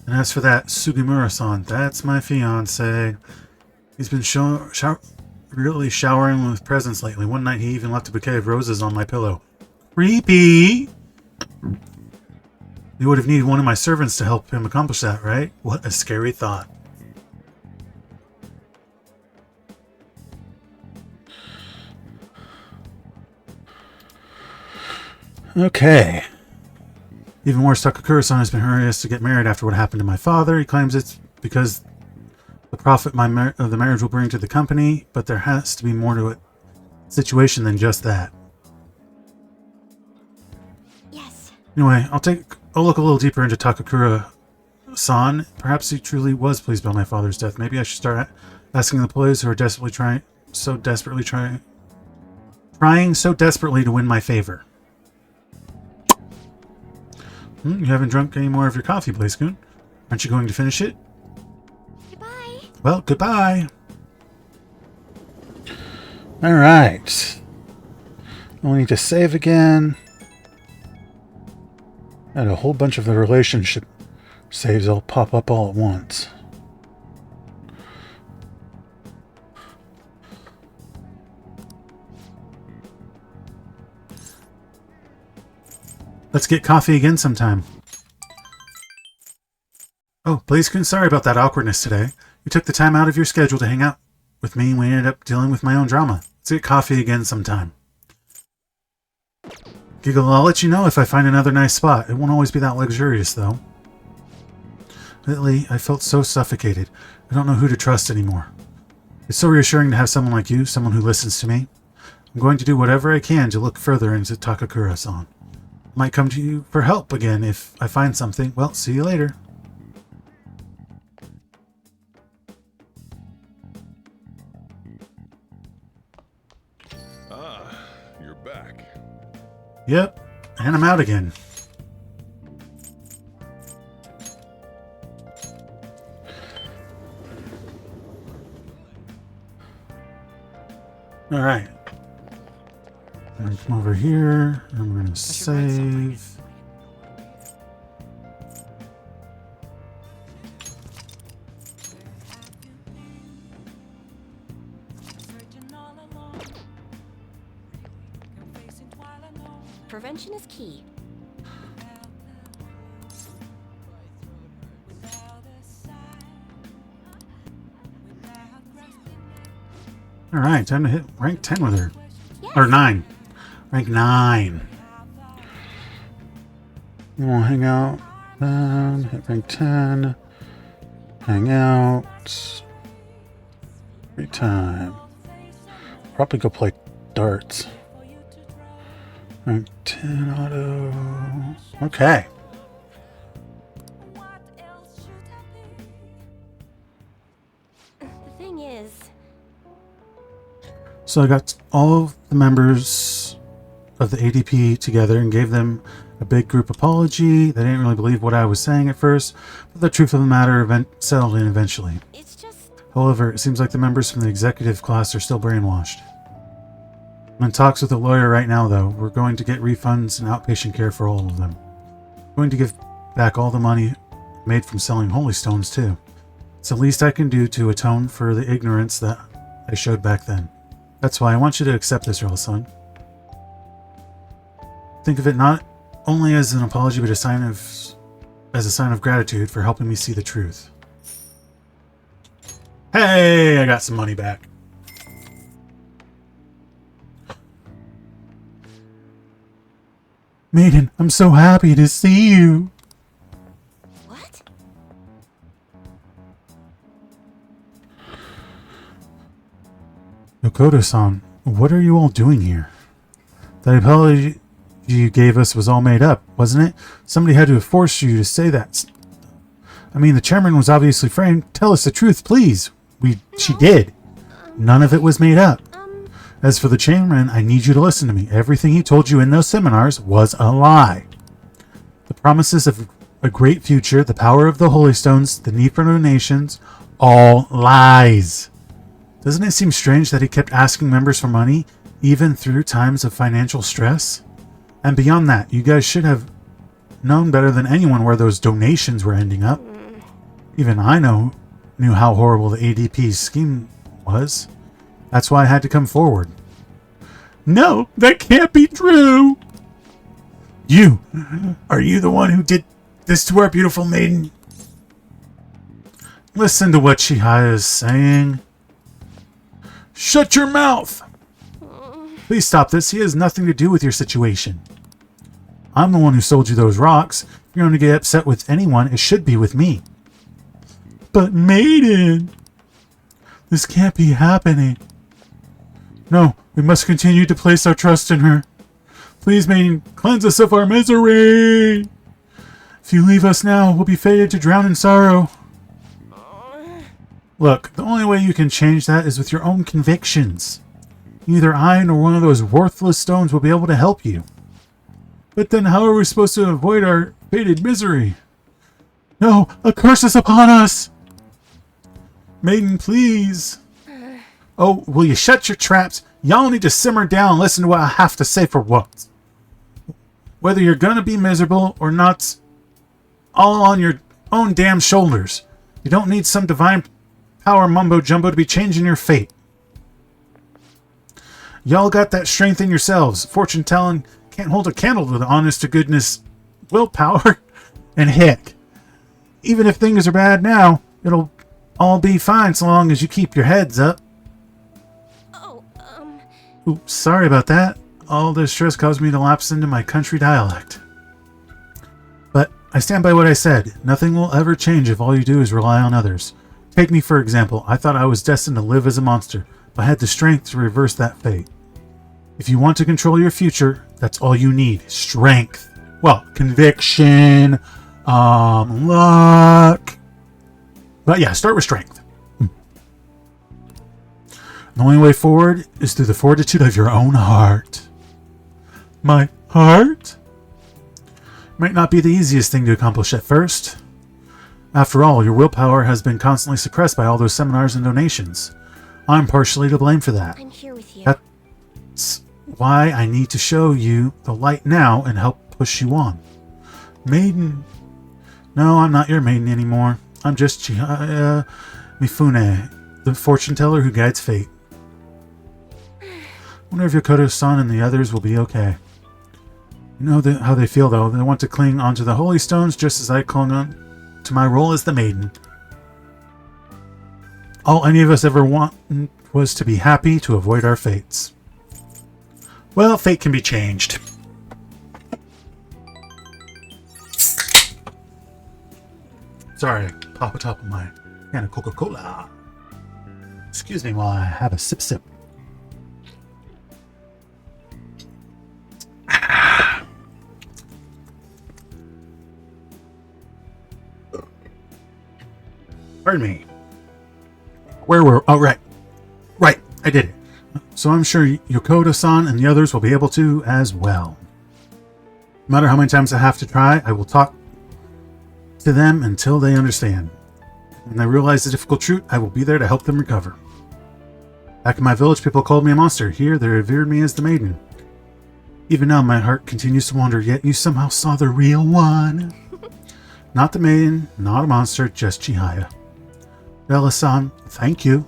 And as for that Sugimura-san, that's my fiance. He's been really showering with presents lately. One night he even left a bouquet of roses on my pillow. Creepy! You would have needed one of my servants to help him accomplish that, right? What a scary thought. Okay. Even worse, Takakura-san has been hurrying us to get married after what happened to my father. He claims it's because the profit of the marriage will bring to the company, but there has to be more to it situation than just that. Yes. Anyway, I'll look a little deeper into Takakura-san. Perhaps he truly was pleased by my father's death. Maybe I should start asking the employees who are trying so desperately to win my favor. You haven't drunk any more of your coffee, BlazeRelas. Aren't you going to finish it? Goodbye. Well, goodbye. Alright. We'll need to save again. And a whole bunch of the relationship saves all pop up all at once. Let's get coffee again sometime. Oh, BlazeRelas, sorry about that awkwardness today. You took the time out of your schedule to hang out with me and we ended up dealing with my own drama. Let's get coffee again sometime. Giggle, I'll let you know if I find another nice spot. It won't always be that luxurious, though. Lately, I felt so suffocated. I don't know who to trust anymore. It's so reassuring to have someone like you, someone who listens to me. I'm going to do whatever I can to look further into Takakura-san. Might come to you for help again if I find something. Well, see you later. Ah, you're back. Yep, and I'm out again. Alright. I'm going to come over here, and we're going to save. Prevention is key. Alright, time to hit rank 10 with her. Or 9. Rank 9. We'll hang out. Then hit rank 10. Hang out. Free time. Probably go play darts. Rank 10 auto. Okay. The thing is, So I got all of the members of the ADP together and gave them a big group apology. They didn't really believe what I was saying at first, but the truth of the matter settled in eventually. it's just... However, it seems like the members from the executive class are still brainwashed. I'm in talks with a lawyer right now, though. We're going to get refunds and outpatient care for all of them. I'm going to give back all the money made from selling holy stones, too. It's the least I can do to atone for the ignorance that I showed back then. That's why I want you to accept this, Real-san. Think of it not only as an apology, but as a sign of gratitude for helping me see the truth. Hey, I got some money back. Maiden, I'm so happy to see you. What? Yokota-san, what are you all doing here? That you gave us was all made up, wasn't it? Somebody had to have forced you to say that. I mean, the chairman was obviously framed. Tell us the truth, please. She did. None of it was made up. As for the chairman, I need you to listen to me. Everything he told you in those seminars was a lie. The promises of a great future, the power of the Holy Stones, the need for donations, all lies. Doesn't it seem strange that he kept asking members for money, even through times of financial stress? And beyond that, you guys should have known better than anyone where those donations were ending up. Even I knew how horrible the ADP's scheme was. That's why I had to come forward. No, that can't be true. Are you the one who did this to our beautiful maiden? Listen to what Chihaya is saying. Shut your mouth! Please stop this. He has nothing to do with your situation. I'm the one who sold you those rocks. If you're going to get upset with anyone, it should be with me. But maiden! This can't be happening. No, we must continue to place our trust in her. Please, maiden, cleanse us of our misery. If you leave us now, we'll be fated to drown in sorrow. Look, the only way you can change that is with your own convictions. Neither I nor one of those worthless stones will be able to help you. But then how are we supposed to avoid our fated misery? No, a curse is upon us! Maiden, please. Oh, will you shut your traps? Y'all need to simmer down and listen to what I have to say for once. Whether you're gonna be miserable or not, all on your own damn shoulders. You don't need some divine power mumbo-jumbo to be changing your fate. Y'all got that strength in yourselves. Fortune-telling can't hold a candle to the honest-to-goodness willpower. And heck, even if things are bad now, it'll all be fine so long as you keep your heads up. Oops, sorry about that. All this stress caused me to lapse into my country dialect. But I stand by what I said. Nothing will ever change if all you do is rely on others. Take me, for example. I thought I was destined to live as a monster, but I had the strength to reverse that fate. If you want to control your future, that's all you need. Strength. Well, conviction, luck. But yeah, start with strength. The only way forward is through the fortitude of your own heart. My heart? Might not be the easiest thing to accomplish at first. After all, your willpower has been constantly suppressed by all those seminars and donations. I'm partially to blame for that. I'm here with you. That's why I need to show you the light now and help push you on. Maiden. No, I'm not your maiden anymore. I'm just Chihaya Mifune, the fortune teller who guides fate. Wonder if Yokota-san and the others will be okay. You know how they feel, though. They want to cling onto the holy stones just as I clung on to my role as the maiden. All any of us ever wanted was to be happy to avoid our fates. Well, fate can be changed. Sorry, pop a top of my can of Coca-Cola. Excuse me while I have a sip. Pardon me. Where were... Oh, right. Right, I did it. So I'm sure Yokota-san and the others will be able to as well. No matter how many times I have to try, I will talk to them until they understand. When they realize the difficult truth, I will be there to help them recover. Back in my village, people called me a monster. Here, they revered me as the maiden. Even now, my heart continues to wander, yet you somehow saw the real one. Not the maiden, not a monster, just Chihaya. Bella-san, thank you.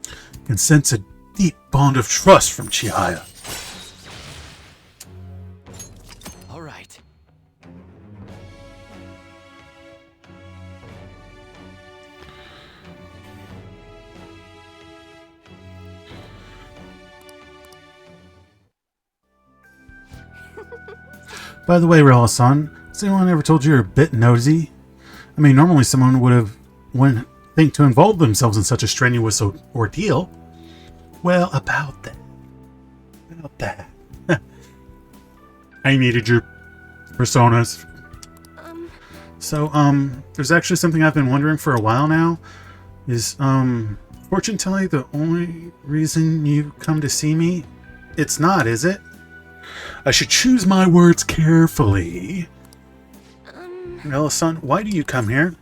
I can sense a deep bond of trust from Chihaya. All right. By the way, Rella-san, has anyone ever told you you're a bit nosy? I mean, normally someone wouldn't think to involve themselves in such a strenuous ordeal. Well, about that. I needed your personas. So, there's actually something I've been wondering for a while now. Is, fortune telling the only reason you come to see me? It's not, is it? I should choose my words carefully. Well, son, why do you come here?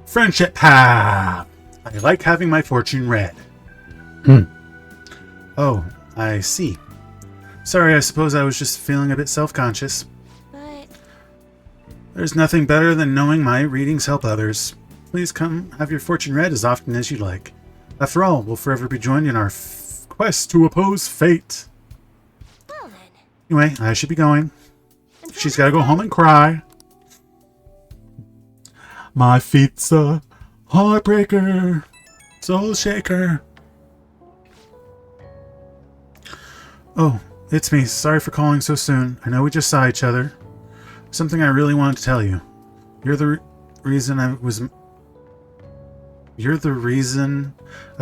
Friendship. Ha! I like having my fortune read. Oh, I see. Sorry, I suppose I was just feeling a bit self-conscious. But There's nothing better than knowing my readings help others. Please come have your fortune read as often as you like. After all, we'll forever be joined in our quest to oppose fate. well then. Anyway, I should be going. Until She's got to go home and cry. My feet's a heartbreaker, soul shaker. Oh, it's me. Sorry for calling so soon. I know we just saw each other. Something I really wanted to tell you. You're the reason I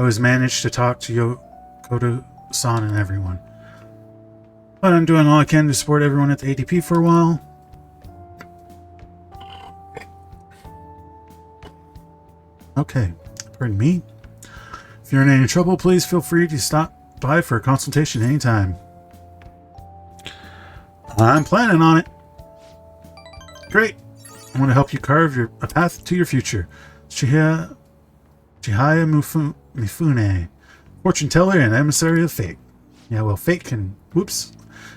was managed to talk to Yokota-san and everyone. But I'm doing all I can to support everyone at the ADP for a while. Okay, pardon me. If you're in any trouble, please feel free to stop by for a consultation anytime. I'm planning on it. Great. I want to help you carve a path to your future. Chihaya Mifune, fortune teller and emissary of fate. Yeah, well, fate can... Whoops.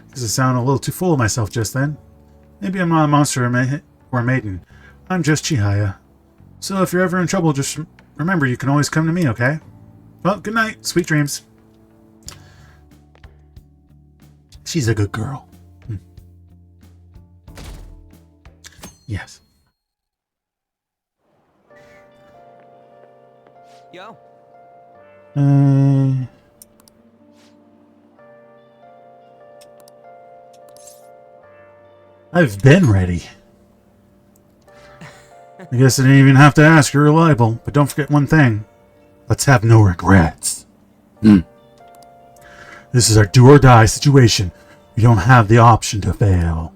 Because I sound a little too full of myself just then. Maybe I'm not a monster or a maiden. I'm just Chihaya. So if you're ever in trouble, just remember you can always come to me, okay? Well, good night. Sweet dreams. She's a good girl. Yes. Yo. I've been ready. I guess I didn't even have to ask. You're reliable. But don't forget one thing. Let's have no regrets. This is our do or die situation. We don't have the option to fail.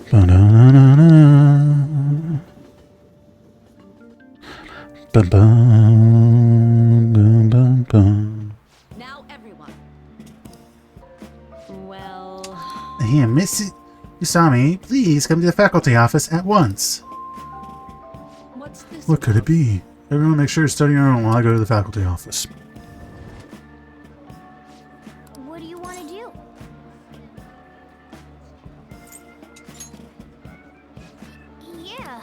Ba-da-da-da-da. Ba-bum-bum-bum-bum. Now, everyone. Well, Hey, Miss Usami, please come to the faculty office at once. what's this? What could it be? Everyone make sure to study your own while I go to the faculty office. What do you want to do? Yeah.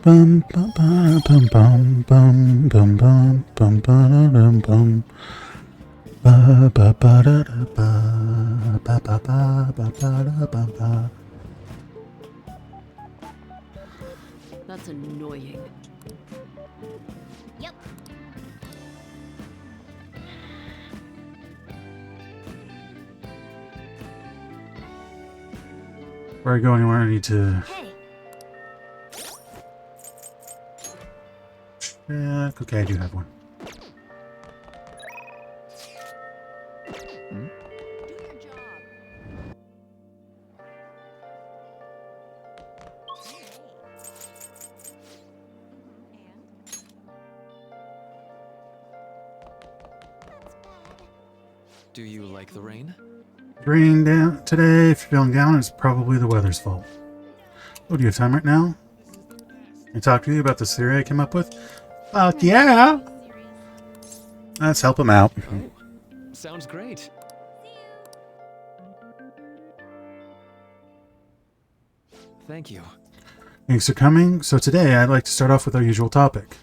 Bum bum bum bum bum bum bum bum bum bum. Ba ba ba da da ba ba ba ba ba da ba ba. That's annoying. Yep. Before I go anywhere, I need to Hey. check. Okay, I do have one. Do your job. Do you like the rain? It's raining down today. If you're feeling down, it's probably the weather's fault. Oh, do you have time right now? Can I talk to you about this theory I came up with? Fuck yeah! Let's help him out. Oh, sounds great. Thank you. Thanks for coming. So today, I'd like to start off with our usual topic.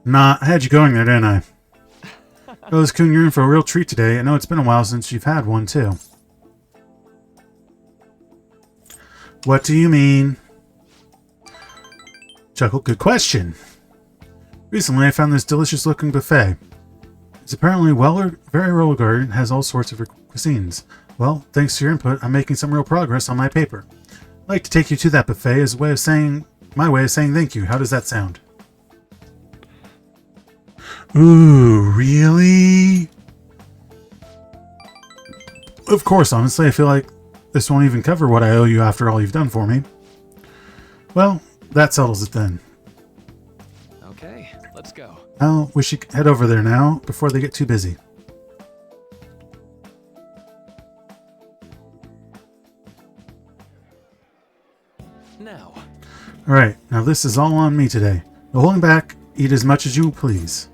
Nah, I had you going there, didn't I? Rose-kun, you're in for a real treat today. I know it's been a while since you've had one, too. What do you mean? Chuckle, good question. Recently, I found this delicious-looking buffet. It's apparently very well regarded and has all sorts of cuisines. Well, thanks to your input, I'm making some real progress on my paper. I'd like to take you to that buffet as a way of saying, my way of saying thank you. How does that sound? Ooh, really? Of course, honestly, I feel like this won't even cover what I owe you after all you've done for me. Well, that settles it then. Okay, let's go. Well, we should head over there now before they get too busy. Now. Alright, now this is all on me today. No holding back, eat as much as you please.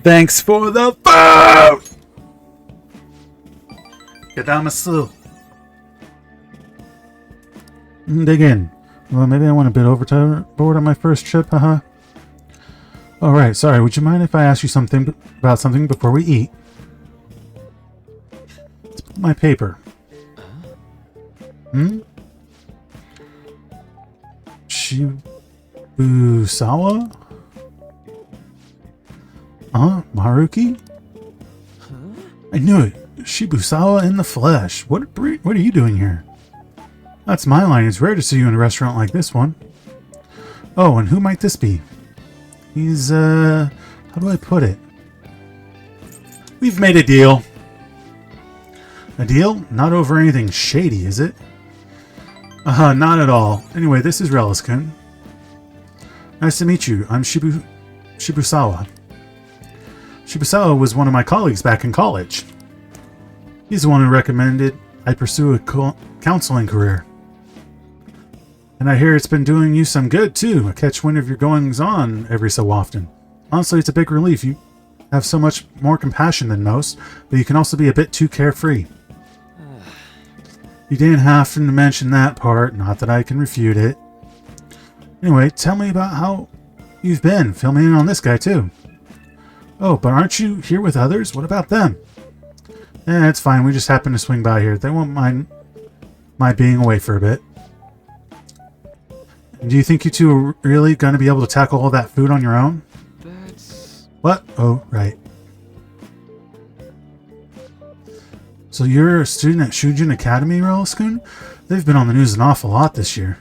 Thanks for the food! Gadamasu. Dig in. Well, maybe I went a bit overboard on my first trip, haha. Alright, sorry, would you mind if I ask you something about something before we eat? Let's put my paper. Shibusawa? Maruki? I knew it. Shibusawa in the flesh. What are you doing here? That's my line. It's rare to see you in a restaurant like this one. Oh, and who might this be? He's, how do I put it? We've made a deal. A deal? Not over anything shady, is it? Not at all. Anyway, this is Relas-kun. Nice to meet you. I'm Shibusawa. Shibusawa was one of my colleagues back in college. He's the one who recommended I pursue a counseling career. And I hear it's been doing you some good, too. I catch wind of your goings-on every so often. Honestly, it's a big relief. You have so much more compassion than most, but you can also be a bit too carefree. You didn't have to mention that part, not that I can refute it. Anyway, tell me about how you've been. Fill me in on this guy, too. Oh, but aren't you here with others? What about them? It's fine. We just happened to swing by here. They won't mind my being away for a bit. Do you think you two are really going to be able to tackle all that food on your own? That's... What? Oh, right. So you're a student at Shujin Academy, Relas-kun? They've been on the news an awful lot this year.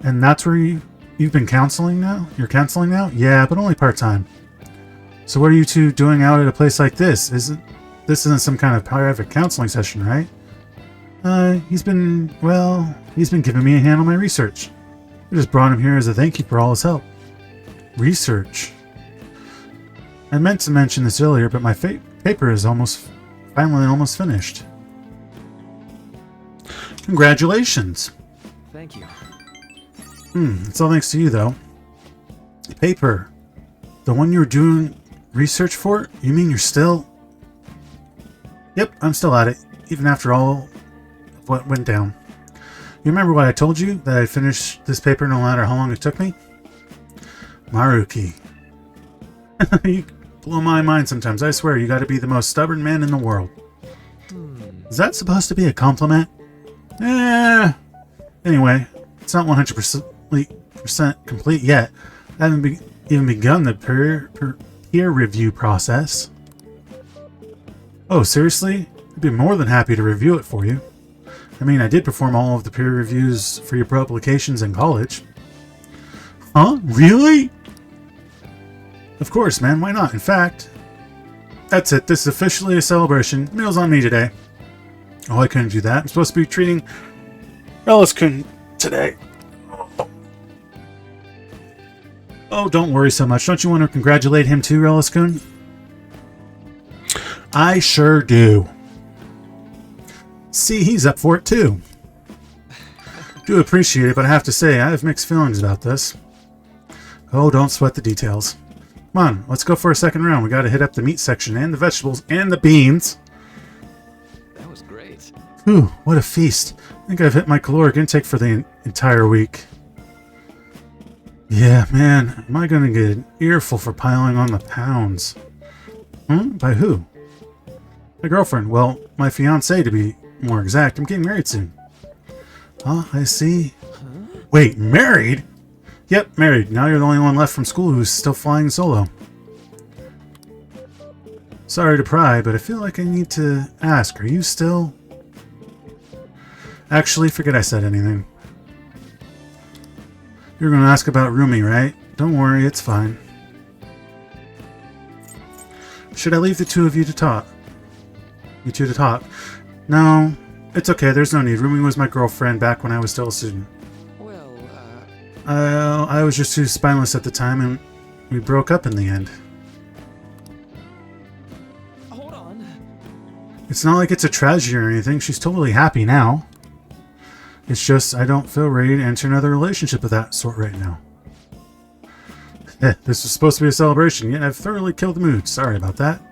And that's where you've been counseling now? You're counseling now? Yeah, but only part-time. So what are you two doing out at a place like this? This isn't some kind of private counseling session, right? He's been giving me a hand on my research. I just brought him here as a thank you for all his help. Research. I meant to mention this earlier, but my paper is finally almost finished. Congratulations. Thank you. It's all thanks to you, though. Paper. The one you were doing research for? You mean you're still... Yep, I'm still at it, even after all of what went down. You remember what I told you? That I'd finish this paper no matter how long it took me? Maruki. You blow my mind sometimes. I swear, you gotta be the most stubborn man in the world. Is that supposed to be a compliment? Anyway, it's not 100% complete yet. I haven't even begun the peer review process. Oh, seriously? I'd be more than happy to review it for you. I mean, I did perform all of the peer reviews for your publications in college. Huh? Really? Of course, man. Why not? In fact, that's it. This is officially a celebration. Meal's on me today. Oh, I couldn't do that. I'm supposed to be treating Relas-kun today. Oh, don't worry so much. Don't you want to congratulate him too, Relas-kun? I sure do. See, he's up for it too. Do appreciate it, but I have to say, I have mixed feelings about this. Oh, don't sweat the details. Come on, let's go for a second round. We gotta hit up the meat section and the vegetables and the beans. That was great. Whew, what a feast. I think I've hit my caloric intake for the entire week. Yeah, man, am I gonna get an earful for piling on the pounds? By who? My girlfriend. Well, my fiancée to be more exact. I'm getting married soon. Oh, I see. Wait, married? Yep, married. Now you're the only one left from school who's still flying solo. Sorry to pry, but I feel like I need to ask, are you still... Actually, forget I said anything. You're going to ask about Rumi, right? Don't worry, it's fine. Should I leave the two of you to talk? You two to talk? No, it's okay. There's no need. Rumi was my girlfriend back when I was still a student. Well, I was just too spineless at the time, and we broke up in the end. hold on. It's not like it's a tragedy or anything. She's totally happy now. It's just I don't feel ready to enter another relationship of that sort right now. This was supposed to be a celebration, yet I've thoroughly killed the mood. Sorry about that.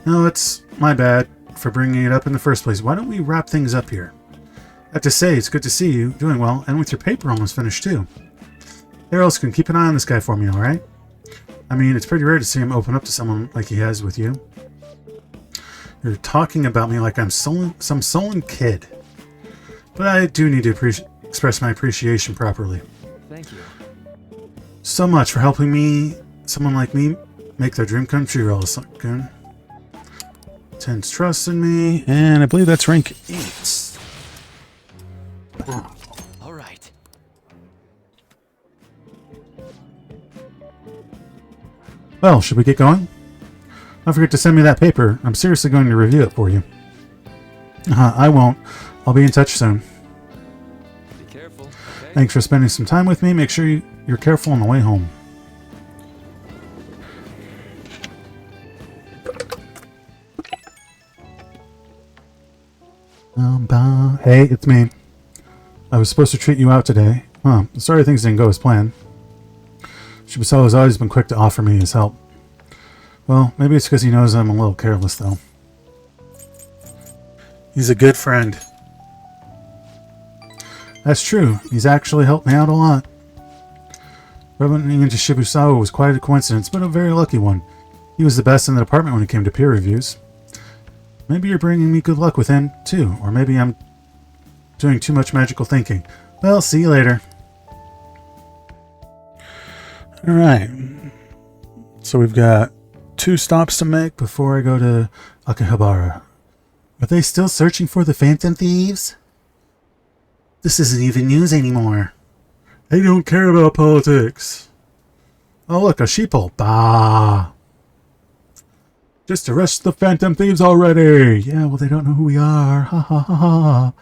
No, it's my bad for bringing it up in the first place. Why don't we wrap things up here? I have to say, it's good to see you doing well, and with your paper almost finished too. There else can keep an eye on this guy for me, alright? I mean, it's pretty rare to see him open up to someone like he has with you. You're talking about me like I'm some sullen kid. But I do need to express my appreciation properly. Thank you. So much for helping me, someone like me, make their dream come true, Relas-kun. Ten's trust in me, and I believe that's rank 8. All right. Well, should we get going? Don't forget to send me that paper. I'm seriously going to review it for you. I won't. I'll be in touch soon. Be careful, okay? Thanks for spending some time with me. Make sure you're careful on the way home. Hey, it's me. I was supposed to treat you out today. Sorry things didn't go as planned. Shibusawa has always been quick to offer me his help. Well, maybe it's because he knows I'm a little careless, though. He's a good friend. That's true. He's actually helped me out a lot. Running into Shibusawa was quite a coincidence, but a very lucky one. He was the best in the department when it came to peer reviews. Maybe you're bringing me good luck with him, too. Or maybe I'm doing too much magical thinking. Well, see you later. Alright. So we've got 2 stops to make before I go to Akihabara. Are they still searching for the Phantom Thieves? This isn't even news anymore. They don't care about politics. Oh look, a sheeple. Bah! Just arrest the Phantom Thieves already! Yeah, well they don't know who we are. Ha ha ha ha.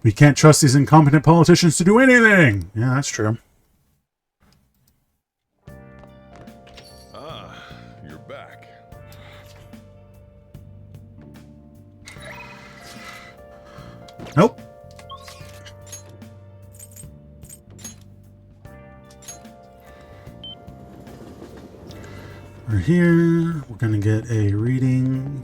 We can't trust these incompetent politicians to do anything! Yeah, that's true. Ah, you're back. Nope. We're here. We're going to get a reading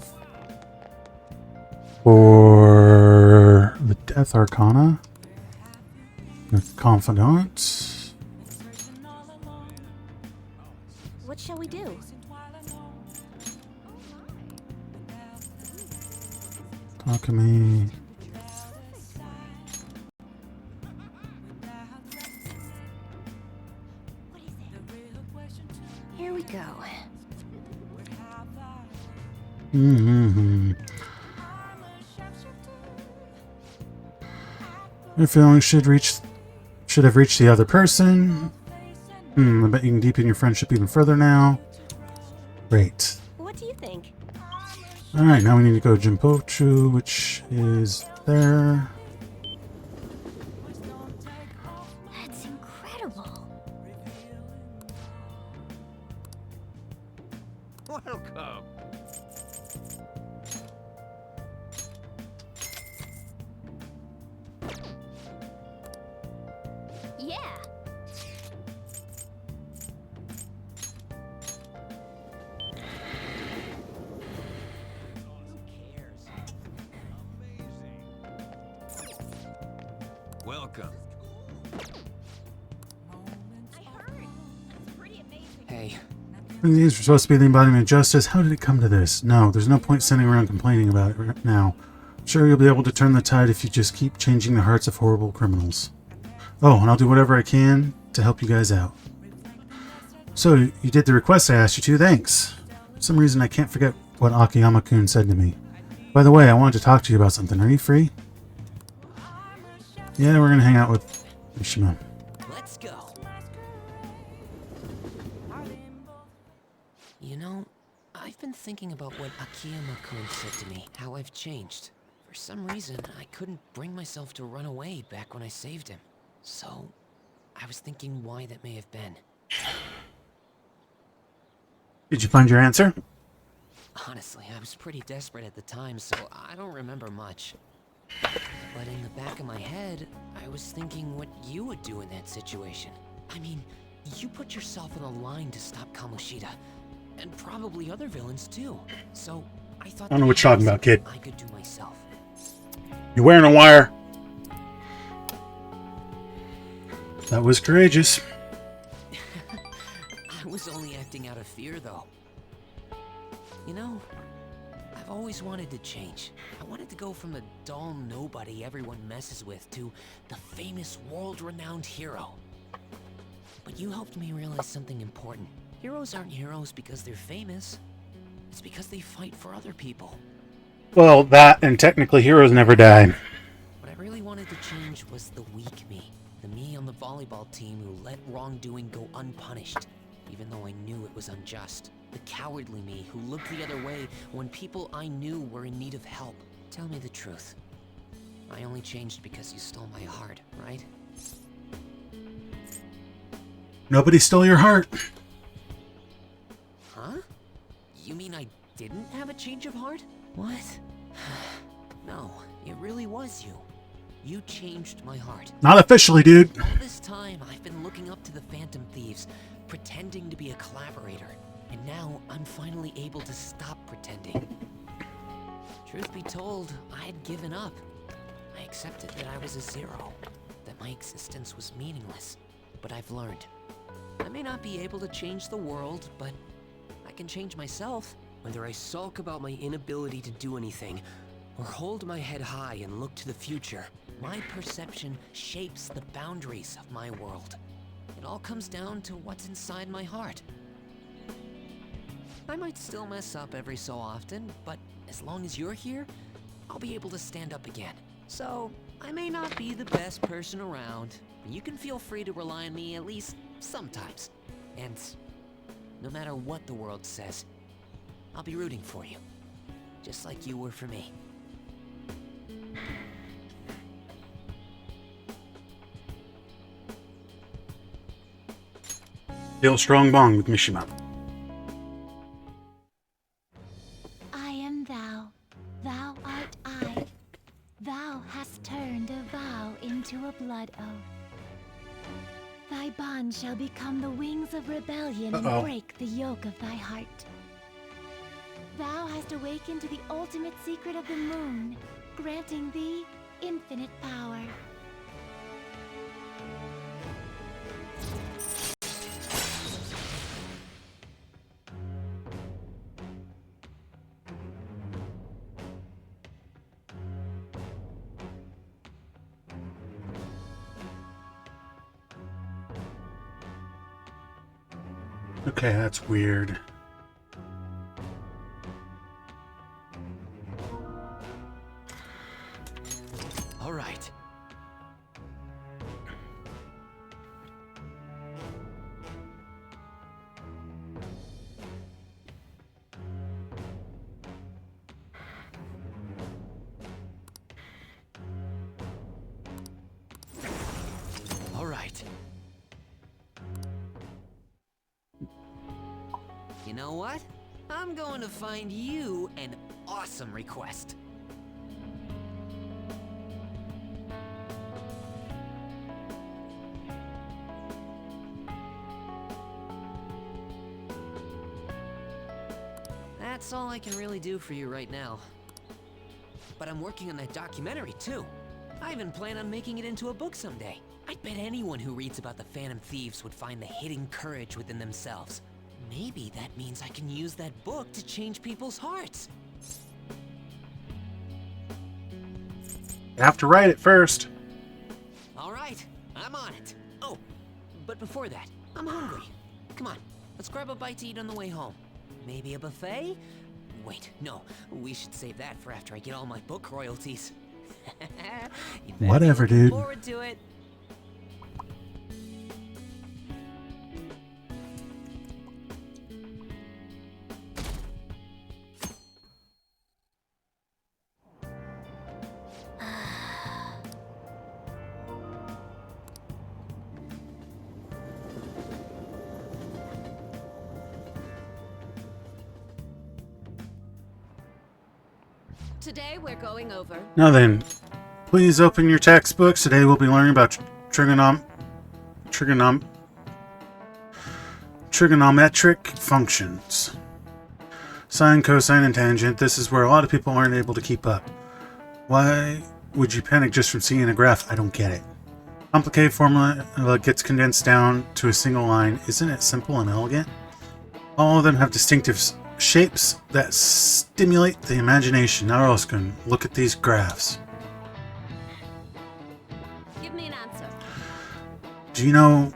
for the Death Arcana. The Confidant. What shall we do? Alchemy. Here we go. Your feelings should have reached the other person. I bet you can deepen your friendship even further now. Great. What do you think? Alright, now we need to go to Jinpochu, which is there. That's incredible. Welcome. Yeah. Welcome. I heard. That's pretty amazing. Hey, These were supposed to be the embodiment of justice. How did it come to this? No, there's no point sitting around complaining about it right now. I'm sure you'll be able to turn the tide if you just keep changing the hearts of horrible criminals. Oh, and I'll do whatever I can to help you guys out. So, you did the request I asked you to, thanks. For some reason I can't forget what Akiyama-kun said to me. By the way, I wanted to talk to you about something. Are you free? Yeah, we're gonna hang out with Mishima. Let's go. You know, I've been thinking about what Akiyama-kun said to me, how I've changed. For some reason, I couldn't bring myself to run away back when I saved him. So, I was thinking why that may have been. Did you find your answer? Honestly, I was pretty desperate at the time, so I don't remember much. But in the back of my head, I was thinking what you would do in that situation. I mean, you put yourself on the line to stop Kamoshida, and probably other villains too. So I thought I don't know what you're talking about, kid. I could do myself. You're wearing a wire. That was courageous. I was only acting out of fear, though. You know, I've always wanted to change. I wanted to go from the dull nobody everyone messes with to the famous world-renowned hero. But you helped me realize something important. Heroes aren't heroes because they're famous. It's because they fight for other people. Well, that and technically heroes never die. What I really wanted to change was the weak me. The me on the volleyball team who let wrongdoing go unpunished, even though I knew it was unjust. The cowardly me who looked the other way when people I knew were in need of help. Tell me the truth. I only changed because you stole my heart, right? Nobody stole your heart. Huh? You mean I didn't have a change of heart? What? No, it really was you. You changed my heart. Not officially, dude. All this time, I've been looking up to the Phantom Thieves, pretending to be a collaborator. And now, I'm finally able to stop pretending. Truth be told, I had given up. I accepted that I was a zero, that my existence was meaningless. But I've learned. I may not be able to change the world, but I can change myself. Whether I sulk about my inability to do anything, or hold my head high and look to the future, my perception shapes the boundaries of my world. It all comes down to what's inside my heart. I might still mess up every so often, but as long as you're here, I'll be able to stand up again. So, I may not be the best person around, but you can feel free to rely on me at least sometimes. And no matter what the world says, I'll be rooting for you, just like you were for me. Feel a strong bond with Mishima. I am thou, thou art I. Thou hast turned a vow into a blood oath. Thy bond shall become the wings of rebellion and break the yoke of thy heart. Thou hast awakened to the ultimate secret of the moon, granting thee infinite power. Okay, that's weird. All right. All right. You know what? I'm going to find you an awesome request. That's all I can really do for you right now. But I'm working on that documentary too. I even plan on making it into a book someday. I bet anyone who reads about the Phantom Thieves would find the hidden courage within themselves. Maybe that means I can use that book to change people's hearts. You have to write it first. All right, I'm on it. Oh, but before that, I'm hungry. Come on, let's grab a bite to eat on the way home. Maybe a buffet? Wait, no, we should save that for after I get all my book royalties. You better be Whatever, looking dude. Forward to it. Today we're going over. Now then, please open your textbooks. Today we'll be learning about trigonometric functions. Sine, cosine, and tangent. This is where a lot of people aren't able to keep up. Why would you panic just from seeing a graph? I don't get it. Complicated formula gets condensed down to a single line. Isn't it simple and elegant? All of them have distinctive shapes that stimulate the imagination. Now else can look at these graphs. Give me an answer. Do you know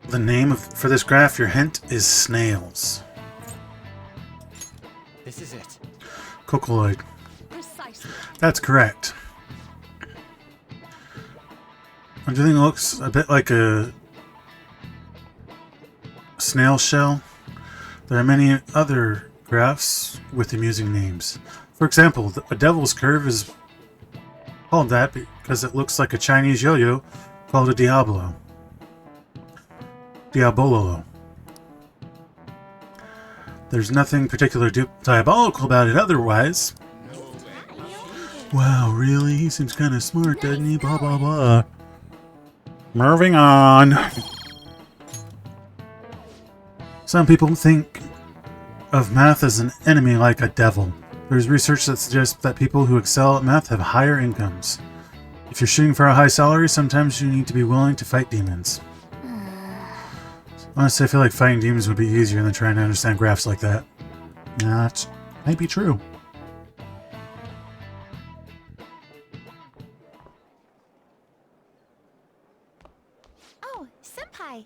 the name for this graph? Your hint is snails. This is it. Cocholoid. Precisely. That's correct. Do you think it looks a bit like a snail shell? There are many other graphs with amusing names. For example, a devil's curve is called that because it looks like a Chinese yo-yo called a diabolo. Diabololo. There's nothing particularly diabolical about it otherwise. Wow, really? He seems kind of smart, doesn't he? Blah, blah, blah. Moving on. Some people think of math as an enemy like a devil. There's research that suggests that people who excel at math have higher incomes. If you're shooting for a high salary, sometimes you need to be willing to fight demons. Honestly, I feel like fighting demons would be easier than trying to understand graphs like that. Yeah, that might be true. Oh, Senpai!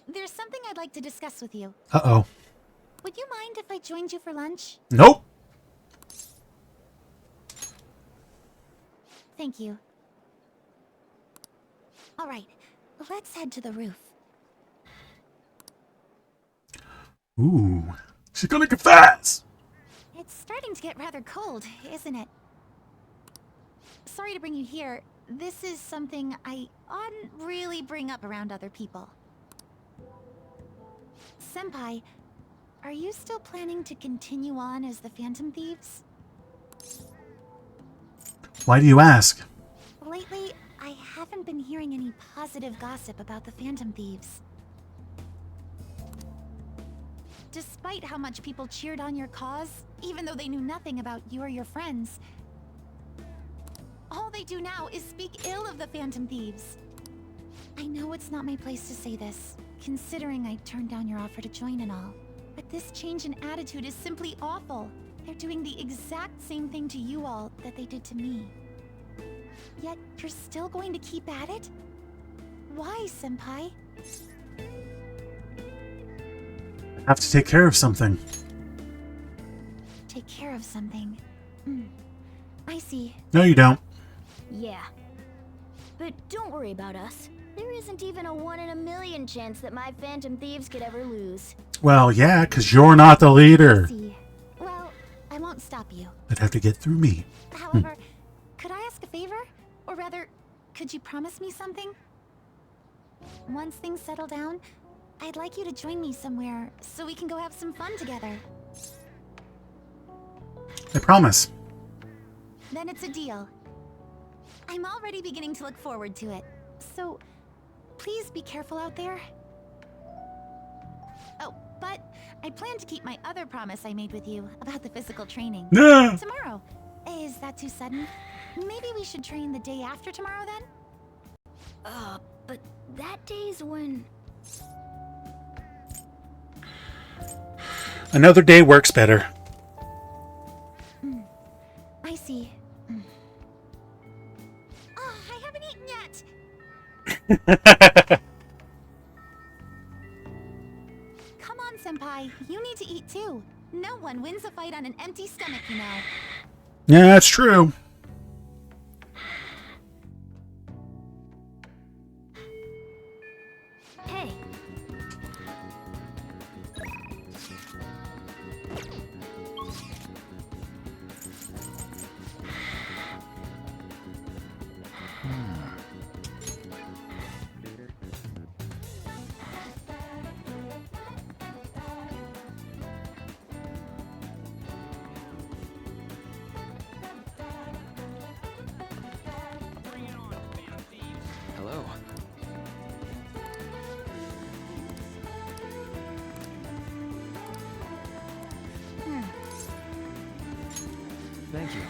There's something I'd like to discuss with you. Uh-oh. Would you mind if I joined you for lunch? Nope. Thank you. Alright, let's head to the roof. Ooh. She's gonna confess! It's starting to get rather cold, isn't it? Sorry to bring you here. This is something I oughtn't really bring up around other people. Senpai, are you still planning to continue on as the Phantom Thieves? Why do you ask? Lately, I haven't been hearing any positive gossip about the Phantom Thieves. Despite how much people cheered on your cause, even though they knew nothing about you or your friends, all they do now is speak ill of the Phantom Thieves. I know it's not my place to say this, considering I turned down your offer to join and all, but this change in attitude is simply awful. They're doing the exact same thing to you all that they did to me. Yet, you're still going to keep at it? Why, Senpai? I have to take care of something. Take care of something. I see. No, you don't. Yeah. But don't worry about us. There isn't even a 1 in a million chance that my Phantom Thieves could ever lose. Well, yeah, because you're not the leader. See. Well, I won't stop you. I'd have to get through me. However, could I ask a favor? Or rather, could you promise me something? Once things settle down, I'd like you to join me somewhere so we can go have some fun together. I promise. Then it's a deal. I'm already beginning to look forward to it. So, please be careful out there. Oh, but I plan to keep my other promise I made with you about the physical training. No. Tomorrow. Is that too sudden? Maybe we should train the day after tomorrow then? But that day's when... Another day works better. I see. Oh, I haven't eaten yet! Come on, Senpai. You need to eat too. No one wins a fight on an empty stomach, you know. Yeah, that's true. Hey, Hello. Thank you.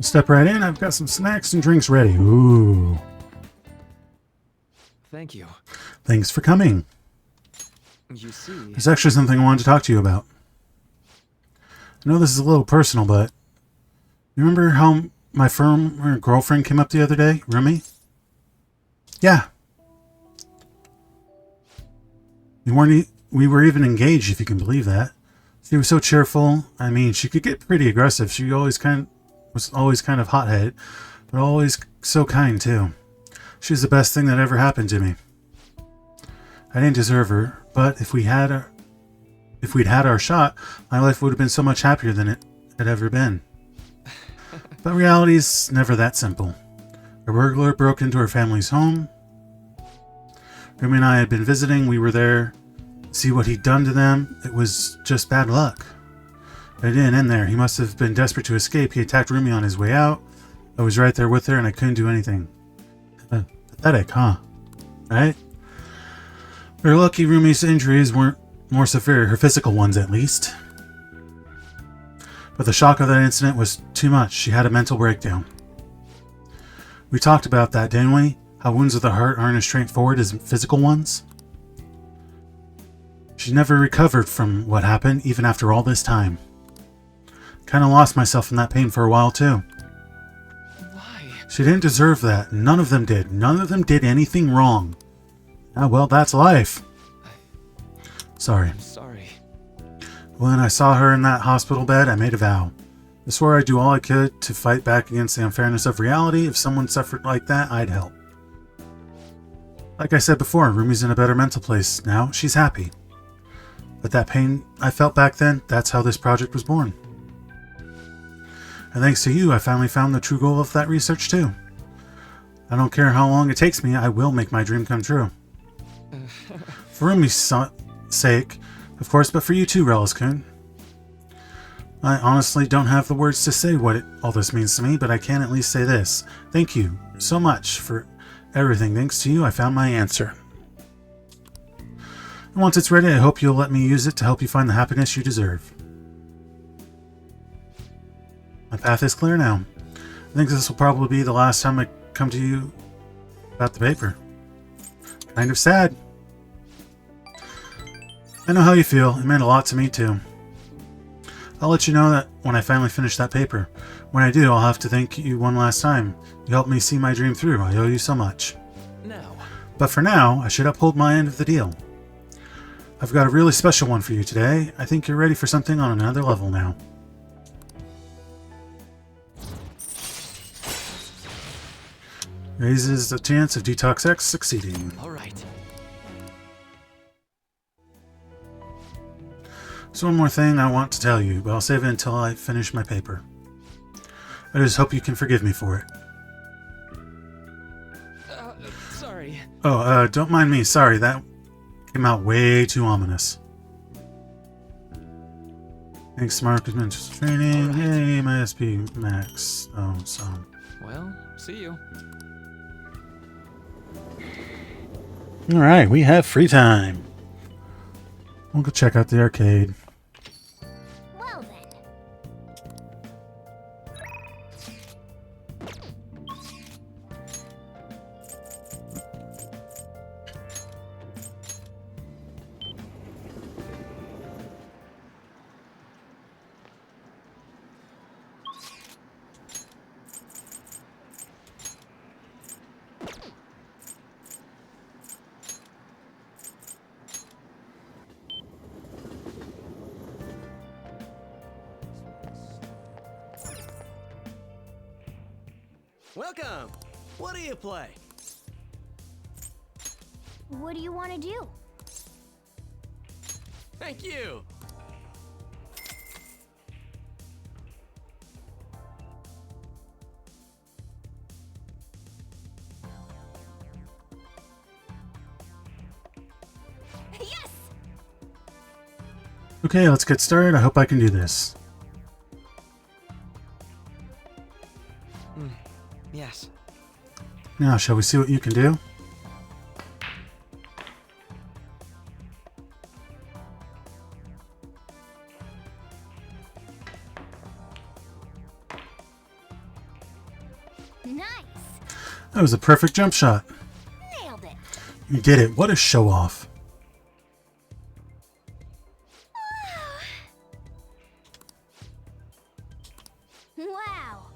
Step right in. I've got some snacks and drinks ready. Ooh. Thank you. Thanks for coming. You see, There's actually something I wanted to talk to you about. I know this is a little personal, but you remember how my former girlfriend came up the other day, Rumi? Yeah. We were even engaged, if you can believe that. She was so cheerful. I mean, she could get pretty aggressive. She was always kind of hot-headed, but always so kind too. She's the best thing that ever happened to me. I didn't deserve her, but if we'd had our shot, my life would have been so much happier than it had ever been. But reality's never that simple. A burglar broke into her family's home. Rumi and I had been visiting. We were there to see what he'd done to them. It was just bad luck. But it didn't end there. He must have been desperate to escape. He attacked Rumi on his way out. I was right there with her and I couldn't do anything. Pathetic, huh? Right? We're lucky Rumi's injuries weren't more severe, her physical ones at least. But the shock of that incident was too much. She had a mental breakdown. We talked about that, didn't we? How wounds of the heart aren't as straightforward as physical ones. She never recovered from what happened, even after all this time. Kind of lost myself in that pain for a while, too. why? She didn't deserve that. None of them did. None of them did anything wrong. Ah, well, that's life. Sorry. I'm sorry. When I saw her in that hospital bed, I made a vow. I swore I'd do all I could to fight back against the unfairness of reality. If someone suffered like that, I'd help. Like I said before, Rumi's in a better mental place now. She's happy. But that pain I felt back then, that's how this project was born. And thanks to you, I finally found the true goal of that research too. I don't care how long it takes me, I will make my dream come true. For Rumi's sake, of course, but for you too, Relas-kun. I honestly don't have the words to say what all this means to me, but I can at least say this. Thank you so much for everything. Thanks to you, I found my answer. And once it's ready, I hope you'll let me use it to help you find the happiness you deserve. My path is clear now. I think this will probably be the last time I come to you about the paper. Kind of sad. I know how you feel. It meant a lot to me too. I'll let you know that when I finally finish that paper. When I do, I'll have to thank you one last time. You helped me see my dream through. I owe you so much. Now. But for now, I should uphold my end of the deal. I've got a really special one for you today. I think you're ready for something on another level now. Raises the chance of Detox X succeeding. All right. So one more thing I want to tell you, but I'll save it until I finish my paper. I just hope you can forgive me for it. Sorry. Oh, don't mind me. Sorry, that came out way too ominous. Thanks, Smart Training. Right. Hey, my SP max. Oh, so. Well, see you. Alright, we have free time. We'll go check out the arcade. well then. Welcome! What do you play? What do you want to do? Thank you! Yes! Okay, let's get started. I hope I can do this. Yes. Now, shall we see what you can do? Nice! That was a perfect jump shot. Nailed it! You did it. What a show off. Wow!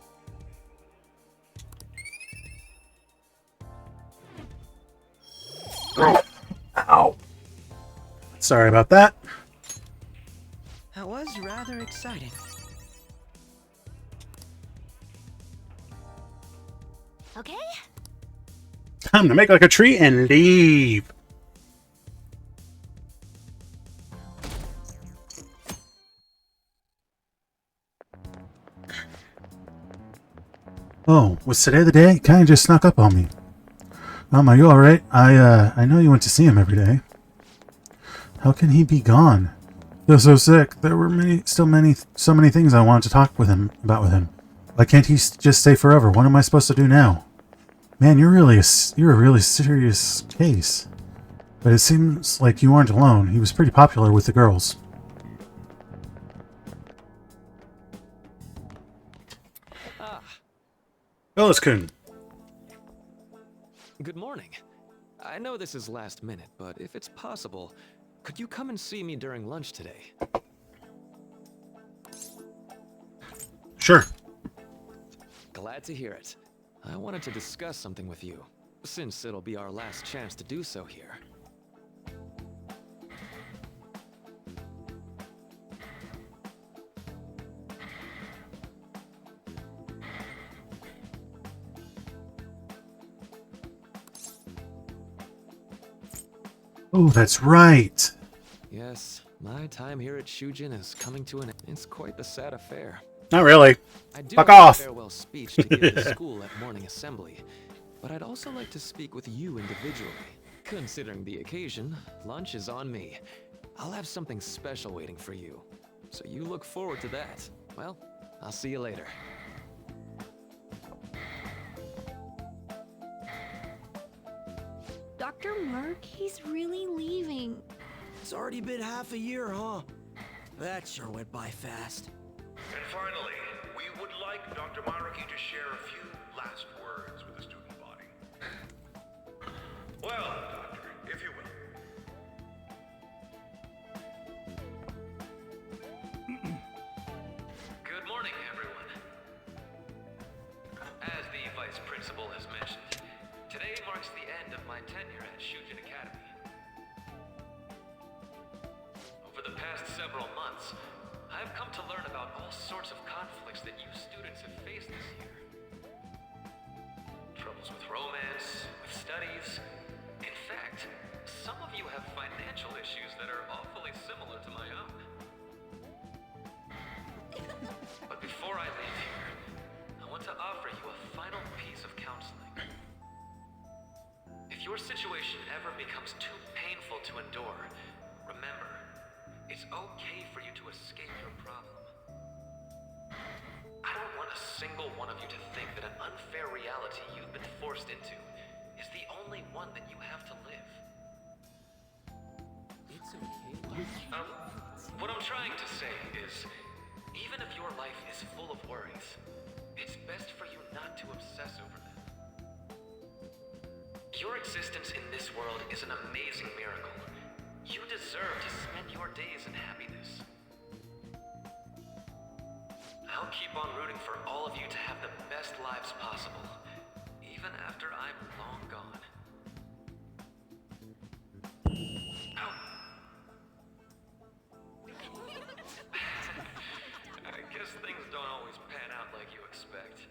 Ow. Sorry about that. That was rather exciting. Okay? Time to make like a tree and leave. Oh, was today the day? Kind of just snuck up on me. Are you alright? I know you went to see him every day. How can he be gone? Feel so sick. There were so many things I wanted to talk with him about. Why can't he just stay forever? What am I supposed to do now? Man, you're a really serious case. But it seems like you weren't alone. He was pretty popular with the girls. Velas-kun. Good morning. I know this is last minute, but if it's possible, could you come and see me during lunch today? Sure. Glad to hear it. I wanted to discuss something with you, since it'll be our last chance to do so here. Oh, that's right. Yes, my time here at Shujin is coming to an end. It's quite the sad affair. Not really. I do Fuck have off. a farewell speech to give the school at morning assembly, but I'd also like to speak with you individually. Considering the occasion, lunch is on me. I'll have something special waiting for you, so you look forward to that. Well, I'll see you later. Dr. Mark, he's really leaving. It's already been half a year, huh? That sure went by fast. And finally, we would like Dr. Maraki to share a few last words with the student body. Well, Doctor, if you will. Good morning, everyone. As the Vice Principal has mentioned, today marks the end of my tenure at Shujin Academy. Over the past several months, I've come to learn about all sorts of conflicts that you students have faced this year. Troubles with romance, with studies. In fact, some of you have financial issues that are awfully similar to my own. But before I leave here, I want to offer you a final piece of counseling. If your situation ever becomes too painful to endure, remember, it's okay for you to escape your problem. I don't want a single one of you to think that an unfair reality you've been forced into is the only one that you have to live. It's okay. What I'm trying to say is, even if your life is full of worries, it's best for you not to obsess over them. Your existence in this world is an amazing miracle. You deserve to spend your days in happiness. I'll keep on rooting for all of you to have the best lives possible, even after I'm long gone. Ow. I guess things don't always pan out like you expect.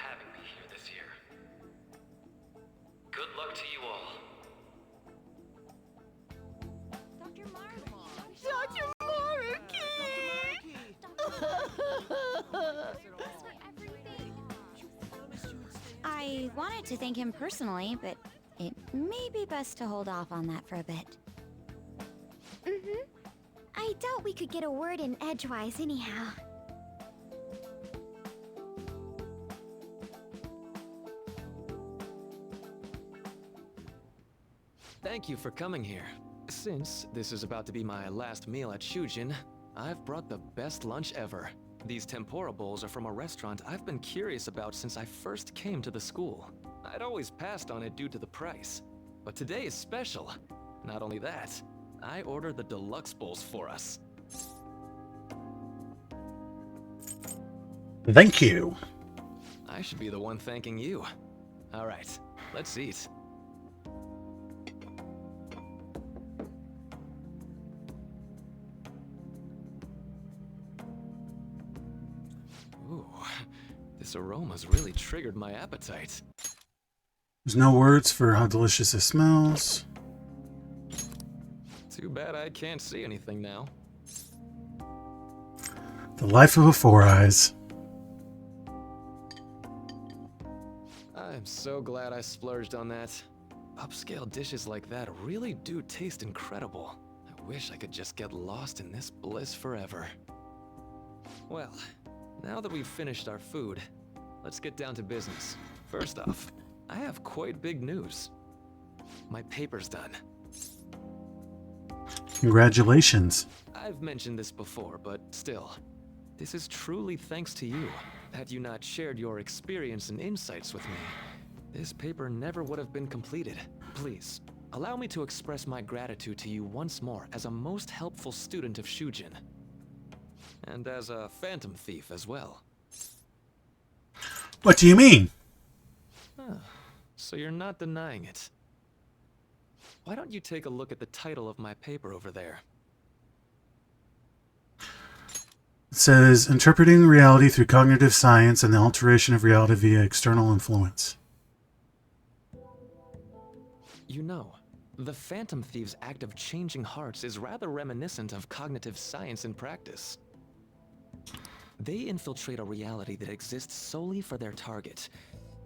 having me here this year. Good luck to you all. I wanted to thank him personally, but it may be best to hold off on that for a bit. I doubt we could get a word in edgewise anyhow. Thank you for coming here. Since this is about to be my last meal at Shujin, I've brought the best lunch ever. These tempura bowls are from a restaurant I've been curious about since I first came to the school. I'd always passed on it due to the price, but today is special. Not only that, I ordered the deluxe bowls for us. Thank you. I should be the one thanking you. All right, let's eat. Ooh, this aroma's really triggered my appetite. There's no words for how delicious it smells. Too bad I can't see anything now. The life of a Four Eyes. I'm so glad I splurged on that. Upscale dishes like that really do taste incredible. I wish I could just get lost in this bliss forever. Well, now that we've finished our food, let's get down to business. First off, I have quite big news. My paper's done. Congratulations. I've mentioned this before, but still, this is truly thanks to you. Had you not shared your experience and insights with me, this paper never would have been completed. Please, allow me to express my gratitude to you once more as a most helpful student of Shujin. And as a phantom thief as well. What do you mean? So you're not denying it. Why don't you take a look at the title of my paper over there? It says, Interpreting Reality Through Cognitive Science and the Alteration of Reality via External Influence. You know, the Phantom Thief's act of changing hearts is rather reminiscent of cognitive science in practice. They infiltrate a reality that exists solely for their target.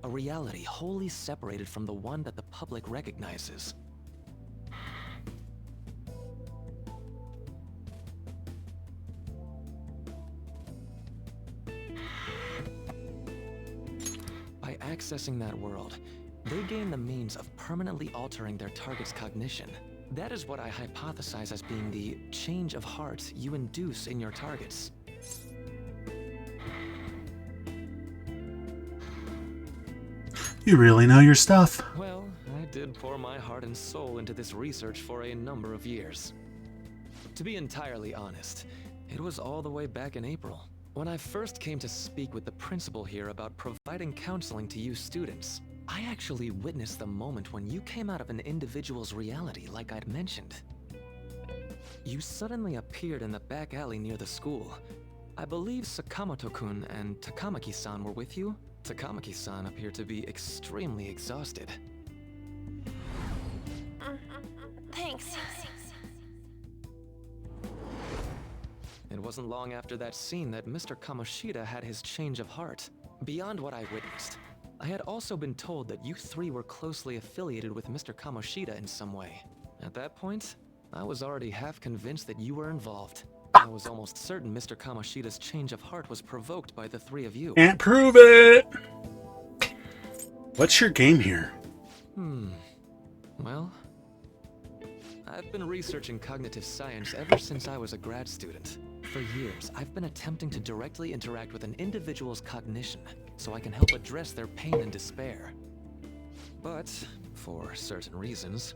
A reality wholly separated from the one that the public recognizes. By accessing that world, they gain the means of permanently altering their target's cognition. That is what I hypothesize as being the change of heart you induce in your targets. You really know your stuff. Well, I did pour my heart and soul into this research for a number of years. To be entirely honest, it was all the way back in April, when I first came to speak with the principal here about providing counseling to you students. I actually witnessed the moment when you came out of an individual's reality like I'd mentioned. You suddenly appeared in the back alley near the school. I believe Sakamoto-kun and Takamaki-san were with you? Takamaki-san appeared to be extremely exhausted. Thanks. It wasn't long after that scene that Mr. Kamoshida had his change of heart. Beyond what I witnessed, I had also been told that you three were closely affiliated with Mr. Kamoshida in some way. At that point, I was already half convinced that you were involved. I was almost certain Mr. Kamoshida's change of heart was provoked by the three of you. Can't prove it. What's your game here? Well, I've been researching cognitive science ever since I was a grad student. For years, I've been attempting to directly interact with an individual's cognition so I can help address their pain and despair. But, for certain reasons,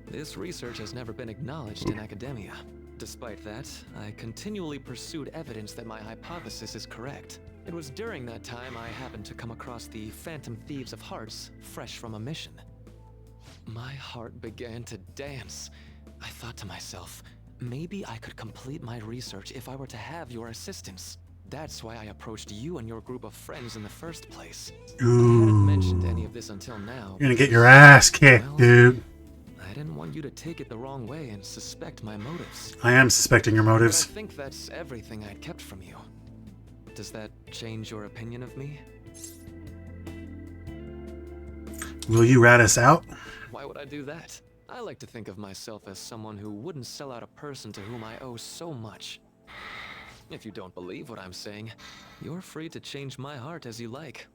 this research has never been acknowledged in academia. Despite that, I continually pursued evidence that my hypothesis is correct. It was during that time I happened to come across the Phantom Thieves of Hearts, fresh from a mission. My heart began to dance. I thought to myself, maybe I could complete my research if I were to have your assistance. That's why I approached you and your group of friends in the first place. Ooh. I hadn't mentioned any of this until now. You're gonna get your ass kicked, Well, dude. I didn't want you to take it the wrong way and suspect my motives. I am suspecting your But motives. I think that's everything I'd kept from you. Does that change your opinion of me? Will you rat us out? Why would I do that? I like to think of myself as someone who wouldn't sell out a person to whom I owe so much. If you don't believe what I'm saying, you're free to change my heart as you like.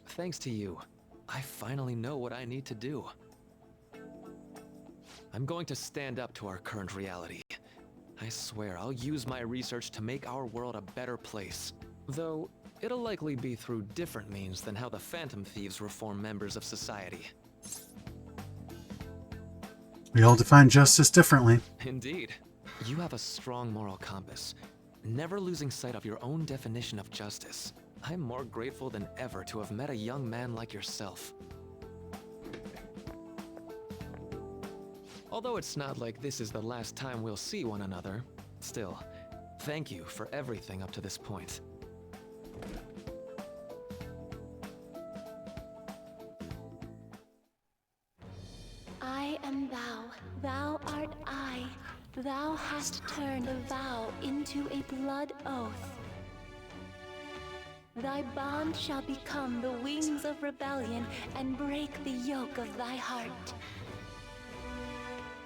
Thanks to you, I finally know what I need to do. I'm going to stand up to our current reality. I swear I'll use my research to make our world a better place. Though, it'll likely be through different means than how the Phantom Thieves reform members of society. We all define justice differently. Indeed. You have a strong moral compass, never losing sight of your own definition of justice. I'm more grateful than ever to have met a young man like yourself. Although it's not like this is the last time we'll see one another, still, thank you for everything up to this point. I am thou, thou art I. Thou hast turned a vow into a blood oath. Thy bond shall become the wings of rebellion and break the yoke of thy heart.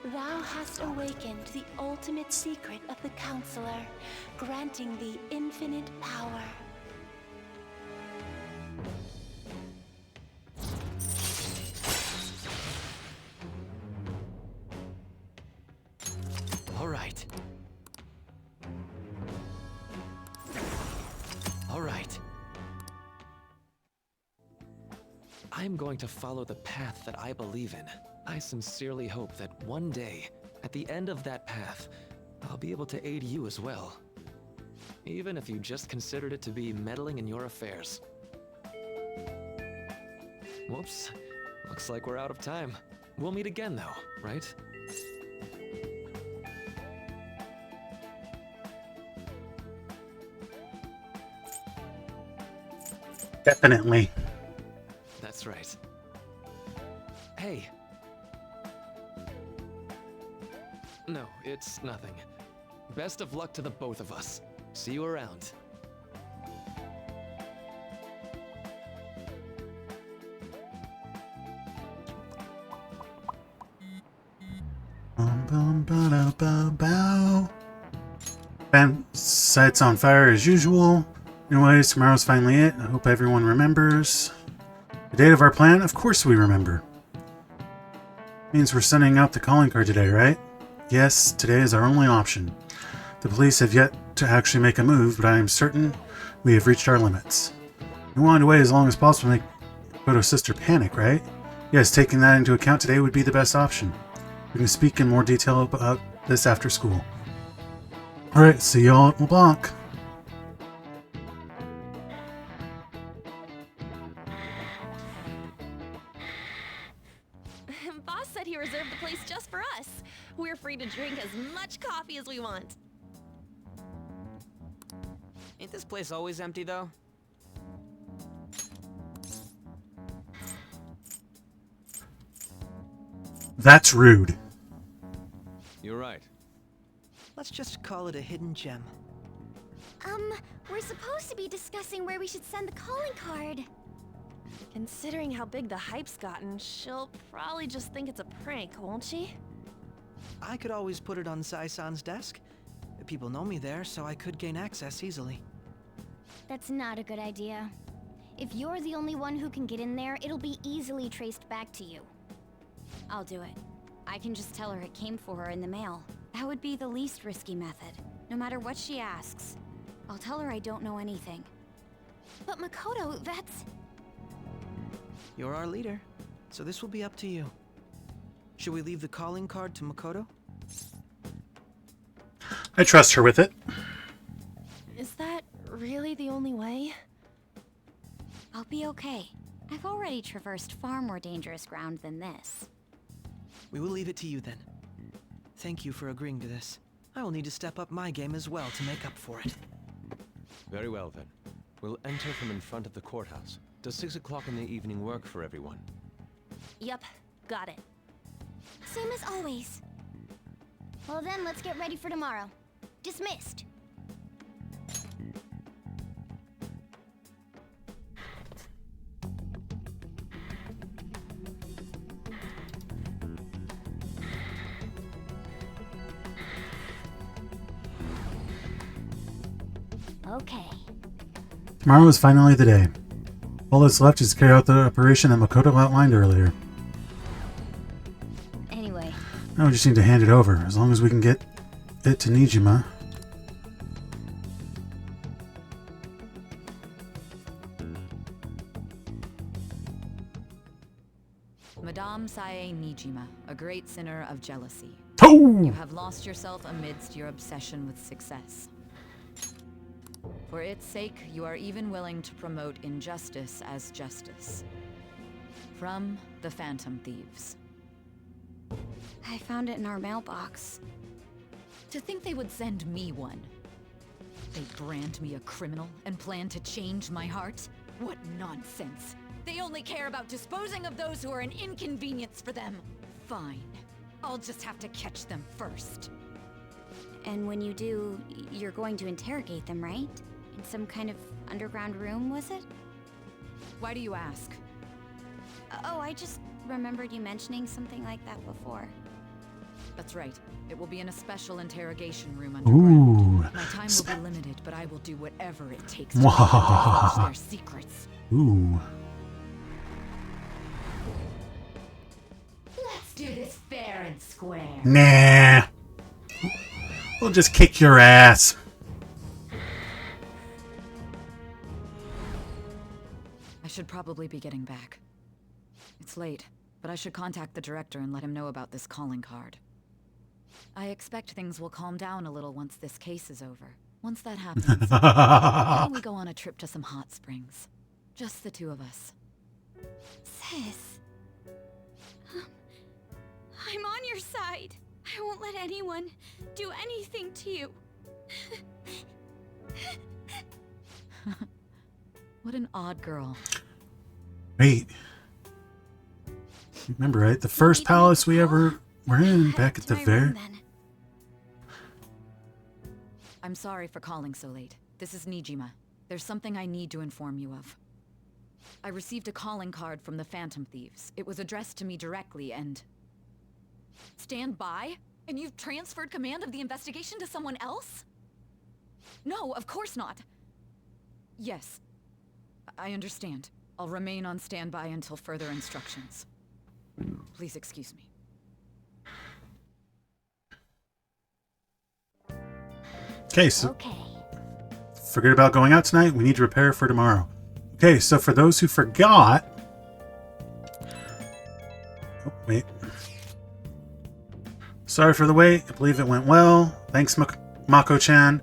Thou hast awakened the ultimate secret of the Counselor, granting thee infinite power. All right. All right. I'm going to follow the path that I believe in. I sincerely hope that one day, at the end of that path, I'll be able to aid you as well. Even if you just considered it to be meddling in your affairs. Whoops. Looks like we're out of time. We'll meet again though, right? Definitely. That's right. Hey. No, it's nothing. Best of luck to the both of us. See you around. Bum, bum, ba, da, ba, bow. Fan site's on fire as usual. Anyways, tomorrow's finally it. I hope everyone remembers. The date of our plan? Of course we remember. Means we're sending out the calling card today, right? Yes, today is our only option. The police have yet to actually make a move, but I am certain we have reached our limits. We wanted to wait as long as possible to make Makoto's sister panic, right? Yes, taking that into account today would be the best option. We can speak in more detail about this after school. Alright, see y'all at LeBlanc. Boss said he reserved the place just for us. We're free to drink as much coffee as we want. Ain't this place always empty, though? That's rude. You're right. Let's just call it a hidden gem. We're supposed to be discussing where we should send the calling card. Considering how big the hype's gotten, she'll probably just think it's a prank, won't she? I could always put it on Sai-san's desk. People know me there, so I could gain access easily. That's not a good idea. If you're the only one who can get in there, it'll be easily traced back to you. I'll do it. I can just tell her it came for her in the mail. That would be the least risky method, no matter what she asks. I'll tell her I don't know anything. But Makoto, that's... You're our leader, so this will be up to you. Should we leave the calling card to Makoto? I trust her with it. Is that really the only way? I'll be okay. I've already traversed far more dangerous ground than this. We will leave it to you then. Thank you for agreeing to this. I will need to step up my game as well to make up for it. Very well, then. We'll enter from in front of the courthouse. Does 6 o'clock in the evening work for everyone? Yup, got it. Same as always. Well then, let's get ready for tomorrow. Dismissed. Okay. Tomorrow is finally the day. All that's left is to carry out the operation that Makoto outlined earlier. Anyway. Now we just need to hand it over, as long as we can get it to Nijima. Madame Sae Nijima, a great sinner of jealousy. Oh! You have lost yourself amidst your obsession with success. For its sake, you are even willing to promote injustice as justice. From the Phantom Thieves. I found it in our mailbox. To think they would send me one. They brand me a criminal and plan to change my heart? What nonsense! They only care about disposing of those who are an inconvenience for them. Fine. I'll just have to catch them first. And when you do, you're going to interrogate them, right? In some kind of underground room, was it? Why do you ask? Oh, I just remembered you mentioning something like that before. That's right. It will be in a special interrogation room underground. Ooh. My time will be limited, but I will do whatever it takes to divulge their secrets. Ooh. Let's do this fair and square. Nah. We'll just kick your ass. I should probably be getting back. It's late, but I should contact the director and let him know about this calling card. I expect things will calm down a little once this case is over. Once that happens, why don't we go on a trip to some hot springs? Just the two of us. Sis. I'm on your side. I won't let anyone do anything to you. What an odd girl. Wait. Remember, right? The first palace we ever were in, back at the fair. I'm sorry for calling so late. This is Nijima. There's something I need to inform you of. I received a calling card from the Phantom Thieves. It was addressed to me directly and... Stand by? And you've transferred command of the investigation to someone else? No, of course not. Yes. I understand. I'll remain on standby until further instructions. Please excuse me. Okay, so forget about going out tonight. We need to prepare for tomorrow. Okay, so for those who forgot... Oh, wait. Sorry for the wait. I believe it went well. Thanks, Mako-chan.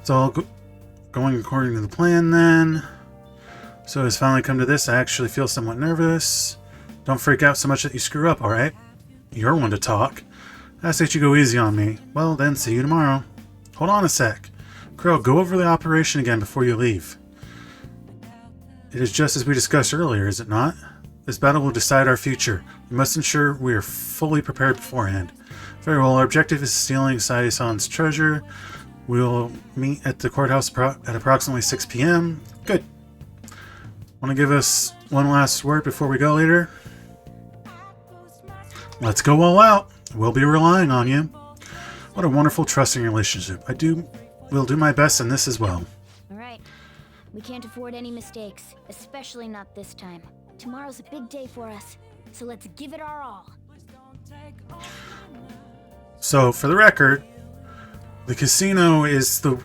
It's all going according to the plan then. So it's finally come to this. I actually feel somewhat nervous. Don't freak out so much that you screw up, alright? You're one to talk. I ask that you go easy on me. Well, then, see you tomorrow. Hold on a sec. Crow, go over the operation again before you leave. It is just as we discussed earlier, is it not? This battle will decide our future. We must ensure we are fully prepared beforehand. Very well, our objective is stealing Sae-san's treasure. We will meet at the courthouse at approximately 6 p.m. Good. Want to give us one last word before we go later? Let's go all out. We'll be relying on you. What a wonderful, trusting relationship. Will do my best in this as well. All right. We can't afford any mistakes, especially not this time. Tomorrow's a big day for us, so let's give it our all. So, for the record, the casino is the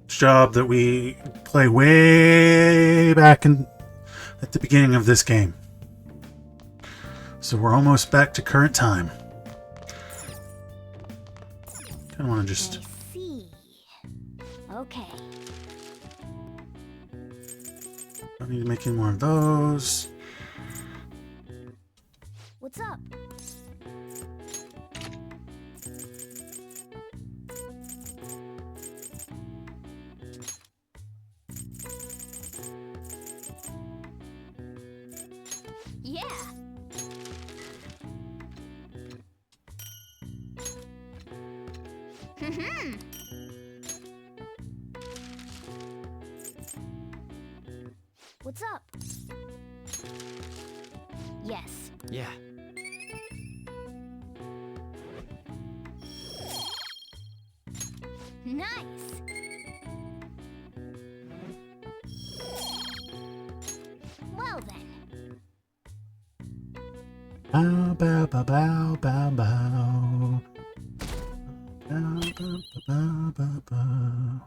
job that we play way back at the beginning of this game. So we're almost back to current time. I want to just... I see. Okay. Don't need to make any more of those. What's up? What's up? Yes. Yeah. Nice. Well then. Bow, bow, bow, bow, bow, bow. Bow, bow, bow, bow, bow.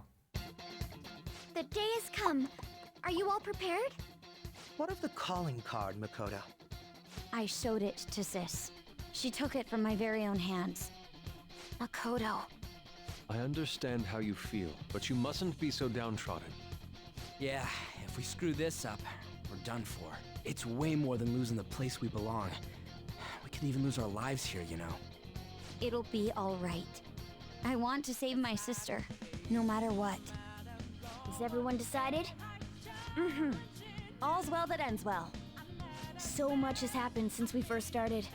The day has come. Are you all prepared? What of the calling card, Makoto? I showed it to Sis. She took it from my very own hands. Makoto. I understand how you feel, but you mustn't be so downtrodden. Yeah, if we screw this up, we're done for. It's way more than losing the place we belong. We could even lose our lives here, you know. It'll be all right. I want to save my sister, no matter what. Is everyone decided? Mm-hmm. All's well that ends well. So much has happened since we first started.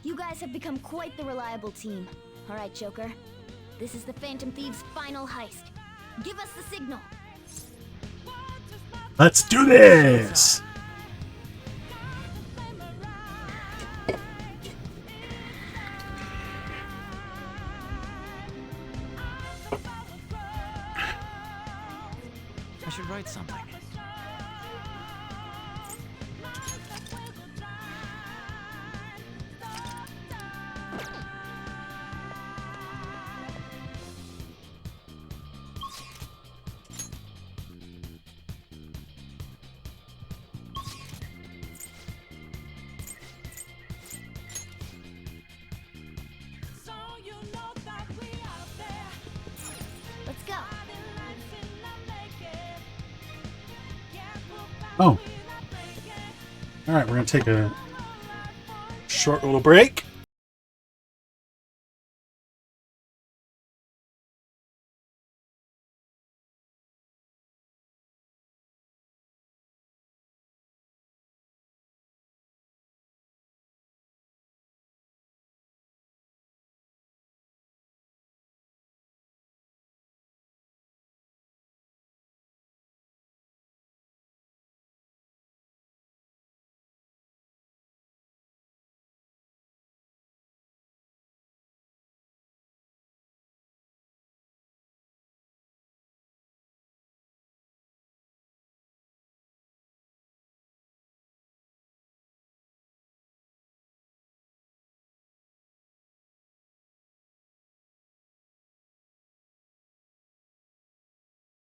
You guys have become quite the reliable team. All right, Joker. This is the Phantom Thieves' final heist. Give us the signal. Let's do this! I should write something. Let's go. Oh. Alright, we're going to take a short little break.